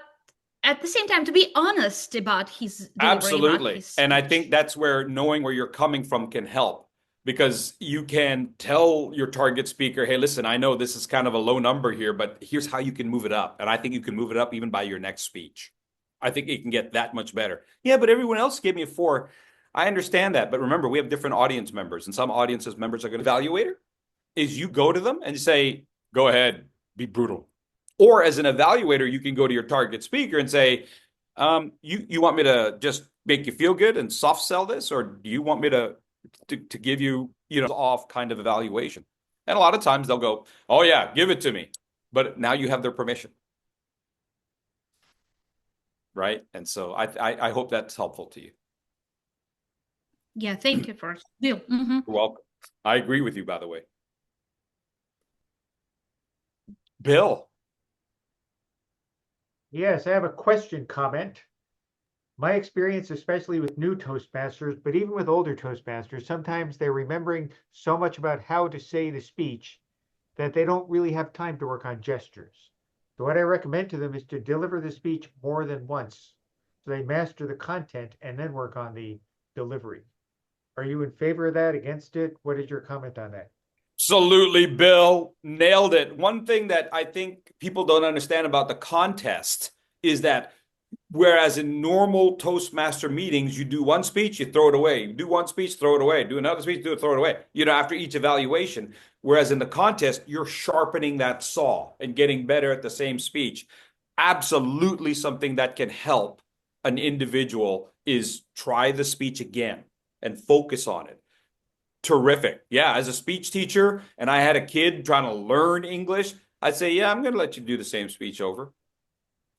at the same time to be honest about his delivery. Absolutely. And I think that's where knowing where you're coming from can help, because you can tell your target speaker, hey, listen, I know this is kind of a low number here, but here's how you can move it up. And I think you can move it up even by your next speech. I think it can get that much better. Yeah, but everyone else gave me a 4. I understand that. But remember, we have different audience members, and some audiences members are going to evaluator is you go to them and say, go ahead, be brutal. Or as an evaluator, you can go to your target speaker and say, you want me to just make you feel good and soft sell this? Or do you want me to give you, off kind of evaluation? And a lot of times they'll go, oh yeah, give it to me. But now you have their permission. Right? And so I hope that's helpful to you. Yeah, thank you for Bill. You're welcome. I agree with you, by the way. Bill. Yes, I have a question comment. My experience, especially with new Toastmasters, but even with older Toastmasters, sometimes they're remembering so much about how to say the speech that they don't really have time to work on gestures. So what I recommend to them is to deliver the speech more than once, so they master the content and then work on the delivery. Are you in favor of that, against it? What is your comment on that? Absolutely, Bill. Nailed it. One thing that I think people don't understand about the contest is that whereas in normal Toastmaster meetings, you do one speech, you throw it away. You do one speech, throw it away. Do another speech, throw it away. After each evaluation. Whereas in the contest, you're sharpening that saw and getting better at the same speech. Absolutely something that can help an individual is try the speech again and focus on it. Terrific. Yeah, as a speech teacher, and I had a kid trying to learn English, I'd say, yeah, I'm going to let you do the same speech over.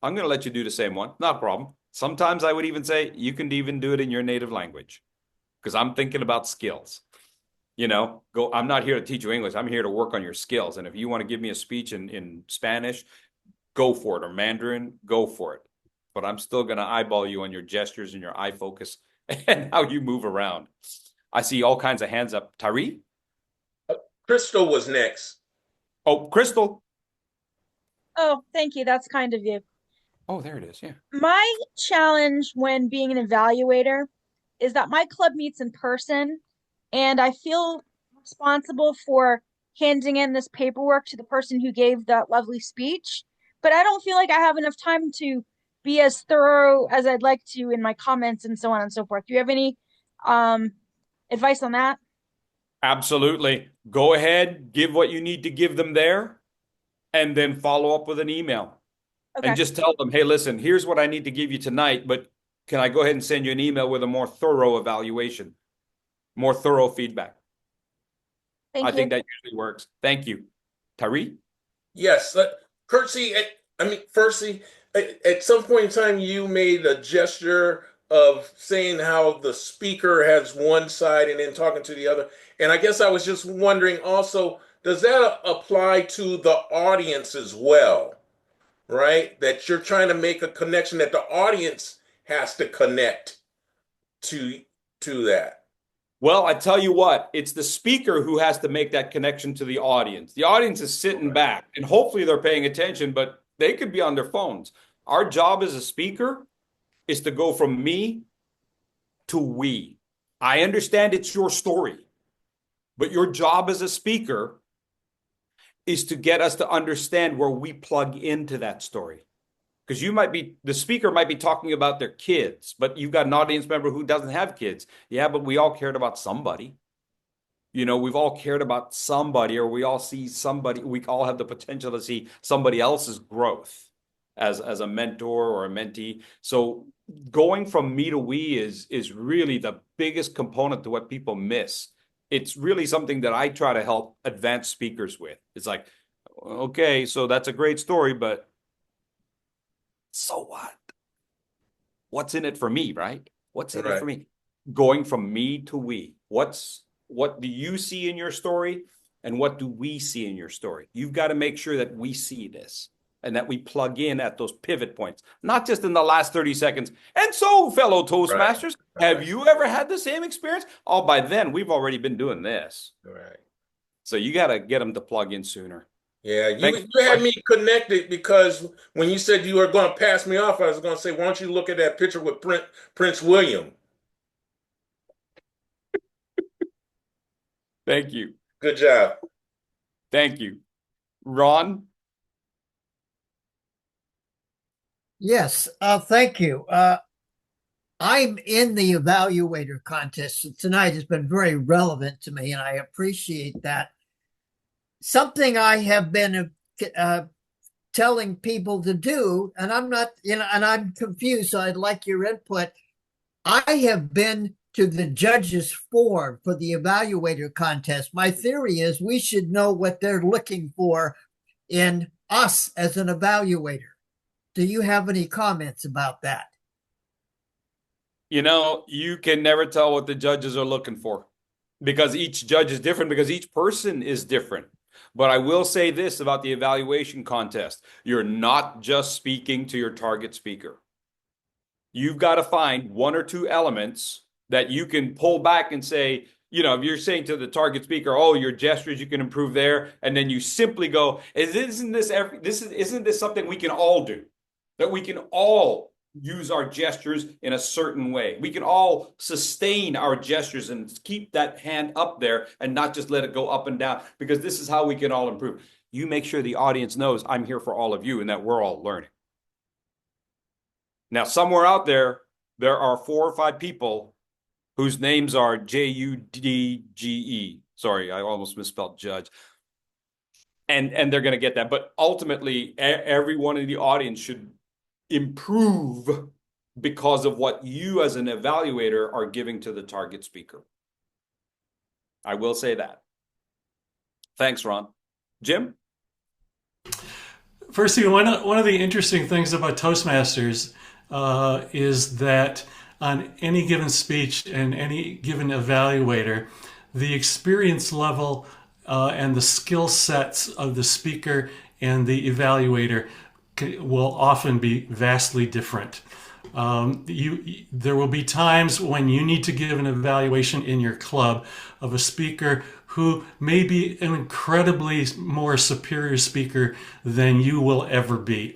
I'm going to let you do the same one. Not a problem. Sometimes I would even say, you can even do it in your native language because I'm thinking about skills. I'm not here to teach you English. I'm here to work on your skills. And if you want to give me a speech in Spanish, go for it, or Mandarin, go for it. But I'm still going to eyeball you on your gestures and your eye focus and how you move around. I see all kinds of hands up. Tyree? Crystal was next. Oh, Crystal. Oh, thank you. That's kind of you. Oh, there it is. Yeah. My challenge when being an evaluator is that my club meets in person, and I feel responsible for handing in this paperwork to the person who gave that lovely speech, but I don't feel like I have enough time to be as thorough as I'd like to in my comments and so on and so forth. Do you have any advice on that? Absolutely. Go ahead, give what you need to give them there, and then follow up with an email. Okay. And just tell them, hey, listen, here's what I need to give you tonight, but can I go ahead and send you an email with a more thorough evaluation, more thorough feedback? Thank I you. think that usually works. Thank you. Tyree? Yes, Fursey, at some point in time, you made a gesture of saying how the speaker has one side and then talking to the other. And I guess I was just wondering also, does that apply to the audience as well? Right? That you're trying to make a connection that the audience has to connect to that. Well, I tell you what, it's the speaker who has to make that connection to the audience. The audience is sitting back and hopefully they're paying attention, but they could be on their phones. Our job as a speaker is to go from me to we. I understand it's your story, but your job as a speaker is to get us to understand where we plug into that story. Because the speaker might be talking about their kids, but you've got an audience member who doesn't have kids. Yeah, but we all cared about somebody. We've all cared about somebody, or we all see somebody. We all have the potential to see somebody else's growth as a mentor or a mentee. So going from me to we is really the biggest component to what people miss. It's really something that I try to help advanced speakers with. It's like, okay, so that's a great story, but so what? What's in it for me, right? What's in it for me? Going from me to we. What do you see in your story, and what do we see in your story? You've got to make sure that we see this and that we plug in at those pivot points, not just in the last 30 seconds. And so, fellow Toastmasters, have you ever had the same experience? Oh, by then, we've already been doing this. Right. So you got to get them to plug in sooner. Yeah, you had me connected because when you said you were going to pass me off, I was going to say, why don't you look at that picture with Prince William? Thank you. Good job. Thank you. Ron? Yes, thank you. I'm in the evaluator contest, so tonight has been very relevant to me, and I appreciate that. Something I have been telling people to do, and I'm not, and I'm confused, so I'd like your input. I have been to the judges' forum for the evaluator contest. My theory is we should know what they're looking for in us as an evaluator. Do you have any comments about that? You can never tell what the judges are looking for because each judge is different, because each person is different. But I will say this about the evaluation contest. You're not just speaking to your target speaker. You've got to find one or two elements that you can pull back and say, if you're saying to the target speaker, oh, your gestures, you can improve there. And then you simply go, isn't this something we can all do? That we can all use our gestures in a certain way. We can all sustain our gestures and keep that hand up there and not just let it go up and down, because this is how we can all improve. You make sure the audience knows I'm here for all of you and that we're all learning. Now, somewhere out there are 4 or 5 people whose names are Judge. Sorry, I almost misspelled judge. And they're going to get that. But ultimately, everyone in the audience should improve because of what you as an evaluator are giving to the target speaker. I will say that. Thanks, Ron. Jim? Firstly, one of the interesting things about Toastmasters is that on any given speech and any given evaluator, the experience level and the skill sets of the speaker and the evaluator will often be vastly different. There will be times when you need to give an evaluation in your club of a speaker who may be an incredibly more superior speaker than you will ever be.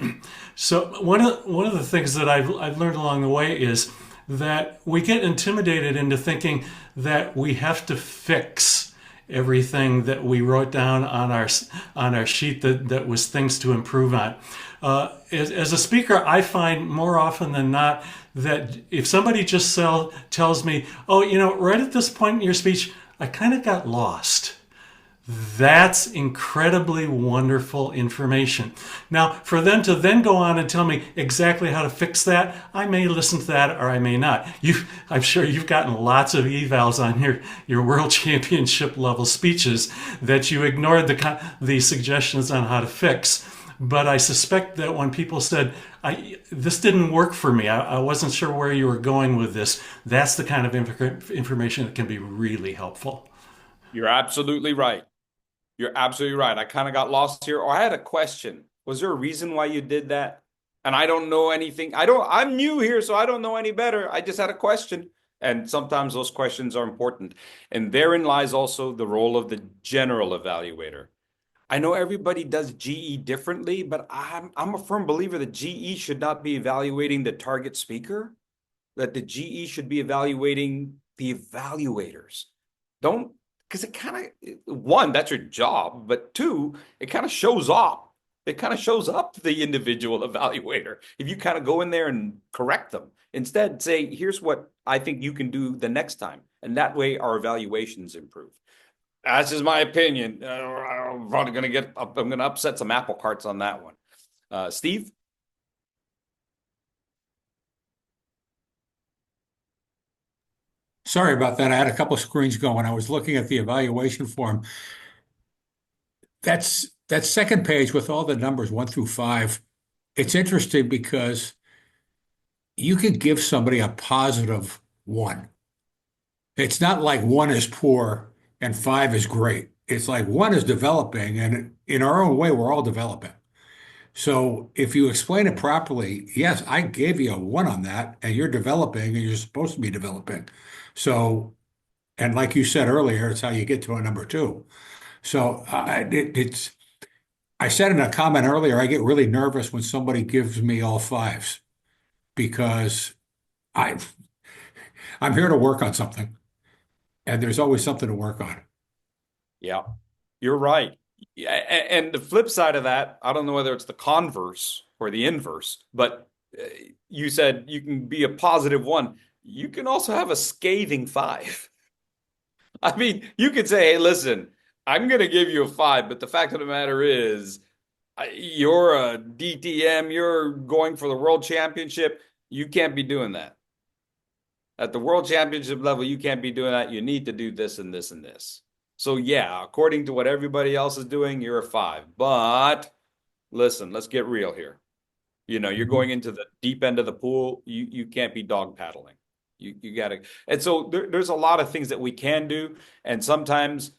So one of the things that I've learned along the way is that we get intimidated into thinking that we have to fix everything that we wrote down on our sheet that was things to improve on. As a speaker, I find more often than not that if somebody just tells me, oh, right at this point in your speech, I kind of got lost. That's incredibly wonderful information. Now, for them to then go on and tell me exactly how to fix that, I may listen to that or I may not. I'm sure you've gotten lots of evals on your world championship level speeches that you ignored the suggestions on how to fix. But I suspect that when people said, this didn't work for me, I wasn't sure where you were going with this, that's the kind of information that can be really helpful. You're absolutely right. You're absolutely right. I kind of got lost here, or I had a question. Was there a reason why you did that? And I don't know anything. I'm new here, so I don't know any better. I just had a question. And sometimes those questions are important. And therein lies also the role of the general evaluator. I know everybody does GE differently, but I'm a firm believer that GE should not be evaluating the target speaker, that the GE should be evaluating the evaluators. Because it kind of, one, that's your job, but two, it kind of shows up. It kind of shows up to the individual evaluator if you kind of go in there and correct them. Instead, say, here's what I think you can do the next time. And that way our evaluations improve. That's just my opinion. I'm probably going to upset some apple carts on that one. Steve? Sorry about that. I had a couple screens going. I was looking at the evaluation form. That second page with all the numbers 1 through 5. It's interesting because you could give somebody a positive 1. It's not like 1 is poor and 5 is great. It's like 1 is developing, and in our own way, we're all developing. So if you explain it properly, yes, I gave you a 1 on that, and you're developing, and you're supposed to be developing. So, and like you said earlier, it's how you get to a number 2. So I said in a comment earlier, I get really nervous when somebody gives me all 5s because I'm here to work on something, and there's always something to work on. Yeah, you're right. And the flip side of that, I don't know whether it's the converse or the inverse, but you said you can be a positive 1. You can also have a scathing 5. I mean, you could say, hey, listen, I'm going to give you a 5, but the fact of the matter is, you're a DTM, you're going for the world championship. You can't be doing that. At the world championship level, you can't be doing that. You need to do this and this and this. So yeah, according to what everybody else is doing, you're a 5. But listen, let's get real here. You're going into the deep end of the pool. You can't be dog paddling. You got to. And so there's a lot of things that we can do. And sometimes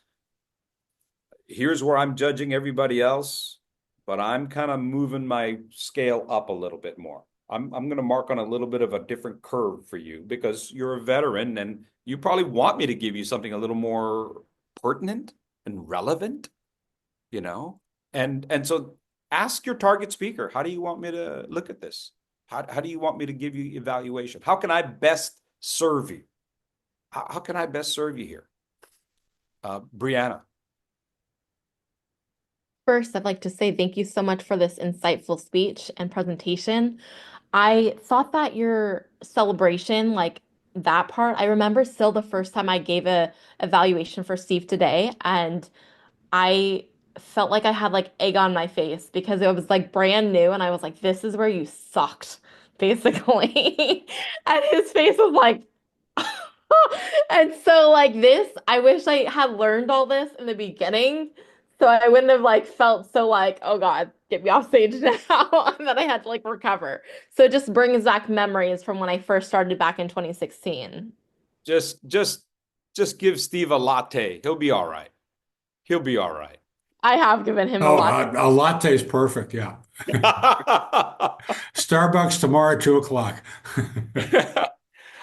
here's where I'm judging everybody else, but I'm kind of moving my scale up a little bit more. I'm going to mark on a little bit of a different curve for you because you're a veteran and you probably want me to give you something a little more pertinent and relevant, and so ask your target speaker, how do you want me to look at this? How do you want me to give you evaluation? How can I best serve you? How can I best serve you here? Brianna. First, I'd like to say thank you so much for this insightful speech and presentation. I thought that your celebration, like that part, I remember still the first time I gave a evaluation for Steve today, and I felt like I had like egg on my face because it was like brand new, and I was like, this is where you sucked, basically. And his face was like, And so like this, I wish I had learned all this in the beginning. So I wouldn't have like felt so like, oh God, get me off stage now. And then I had to like recover. So it just brings back memories from when I first started back in 2016. Just just just give Steve a latte. He'll be all right. He'll be all right. I have given him a Oh, lot. a latte is perfect. Yeah. Starbucks tomorrow at 2 o'clock.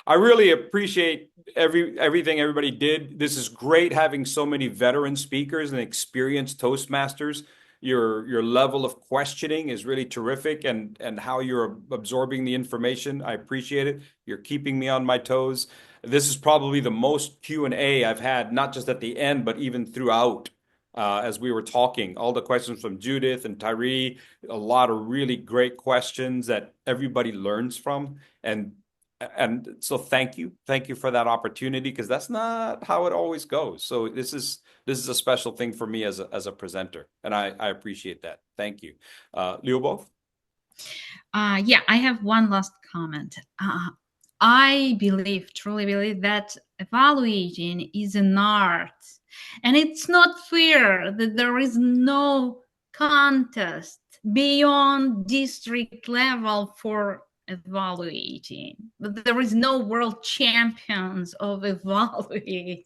I really appreciate everything everybody did. This is great having so many veteran speakers and experienced Toastmasters. Your level of questioning is really terrific, and how you're absorbing the information. I appreciate it. You're keeping me on my toes. This is probably the most Q&A I've had, not just at the end, but even throughout. As we were talking, all the questions from Judith and Tyree, a lot of really great questions that everybody learns from. And so thank you for that opportunity, because that's not how it always goes. So this is a special thing for me as a presenter, and I appreciate that. Thank you. Lyubov? Yeah, I have one last comment. I truly believe that evaluating is an art, and it's not fair that there is no contest beyond district level for evaluating. But there is no world champions of evaluating.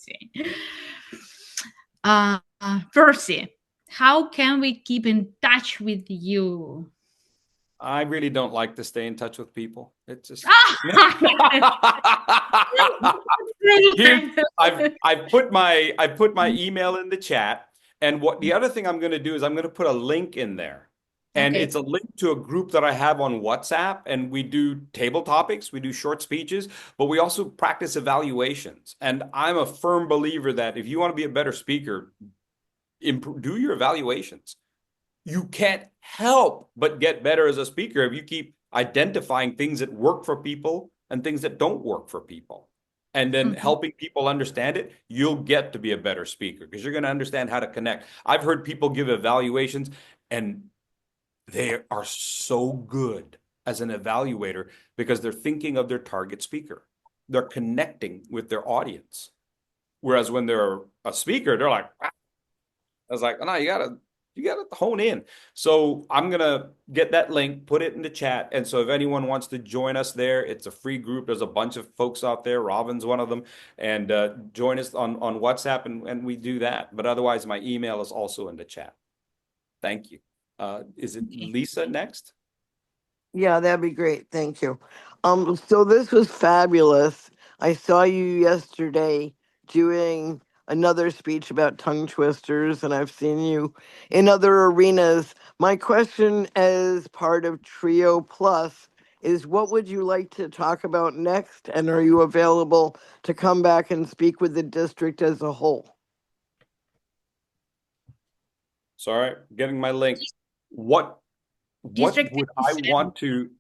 Fursey, how can we keep in touch with you? I really don't like to stay in touch with people. It's just Here, I've put my email in the chat, and what the other thing I'm going to do is I'm going to put a link in there. And Okay. it's a link to a group that I have on WhatsApp, and we do table topics, we do short speeches, but we also practice evaluations. And I'm a firm believer that if you want to be a better speaker, do your evaluations. You can't help but get better as a speaker if you keep identifying things that work for people and things that don't work for people. And then helping people understand it, you'll get to be a better speaker because you're going to understand how to connect. I've heard people give evaluations, and they are so good as an evaluator because they're thinking of their target speaker. They're connecting with their audience. Whereas when they're a speaker, they're like, ah. I was like, no, you gotta hone in. So I'm gonna get that link, put it in the chat. And so if anyone wants to join us there, it's a free group. There's a bunch of folks out there. Robin's one of them. And join us on WhatsApp, and we do that. But otherwise, my email is also in the chat. Thank you. Is it Lisa next? Yeah, that'd be great. Thank you. So this was fabulous. I saw you yesterday doing another speech about tongue twisters, and I've seen you in other arenas. My question as part of Trio Plus is, what would you like to talk about next? And are you available to come back and speak with the district as a whole? Sorry, getting my link. What District would I want to?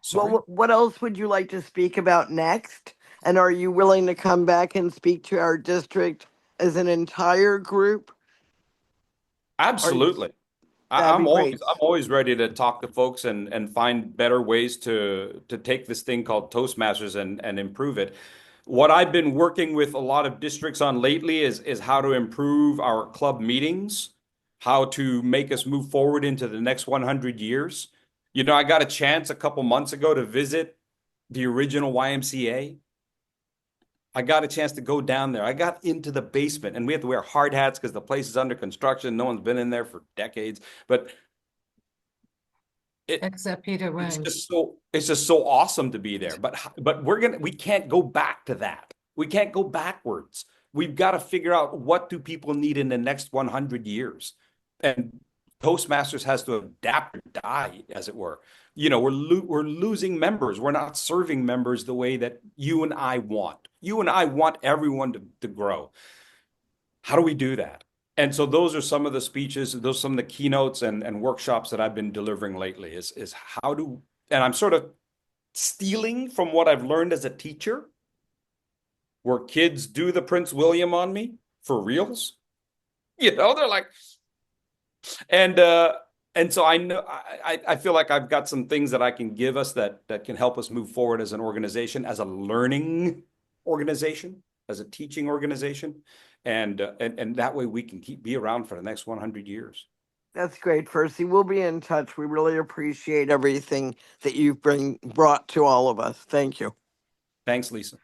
Sorry. Well, what else would you like to speak about next? And are you willing to come back and speak to our district as an entire group? Absolutely. That'd I'm be great. always ready to talk to folks and find better ways to take this thing called Toastmasters and improve it. What I've been working with a lot of districts on lately is how to improve our club meetings, how to make us move forward into the next 100 years. You know, I got a chance a couple months ago to visit the original YMCA. I got a chance to go down there. I got into the basement, and we have to wear hard hats because the place is under construction. No one's been in there for decades, but Except Peter it's Wang. just so awesome to be there. But we can't go back to that. We can't go backwards. We've got to figure out what do people need in the next 100 years. And Toastmasters has to adapt or die, as it were. You know, we're losing members. We're not serving members the way that you and I want. You and I want everyone to grow. How do we do that? And so those are some of the speeches, those are some of the keynotes and workshops that I've been delivering lately is how to, and I'm sort of stealing from what I've learned as a teacher, where kids do the Prince William on me for reals. You know, they're like, and so I know I feel like I've got some things that I can give us that can help us move forward as an organization, as a learning organization, as a teaching organization, and that way we can be around for the next 100 years. That's great, Fursey. We'll be in touch. We really appreciate everything that you've brought to all of us. Thank you. Thanks, Lisa.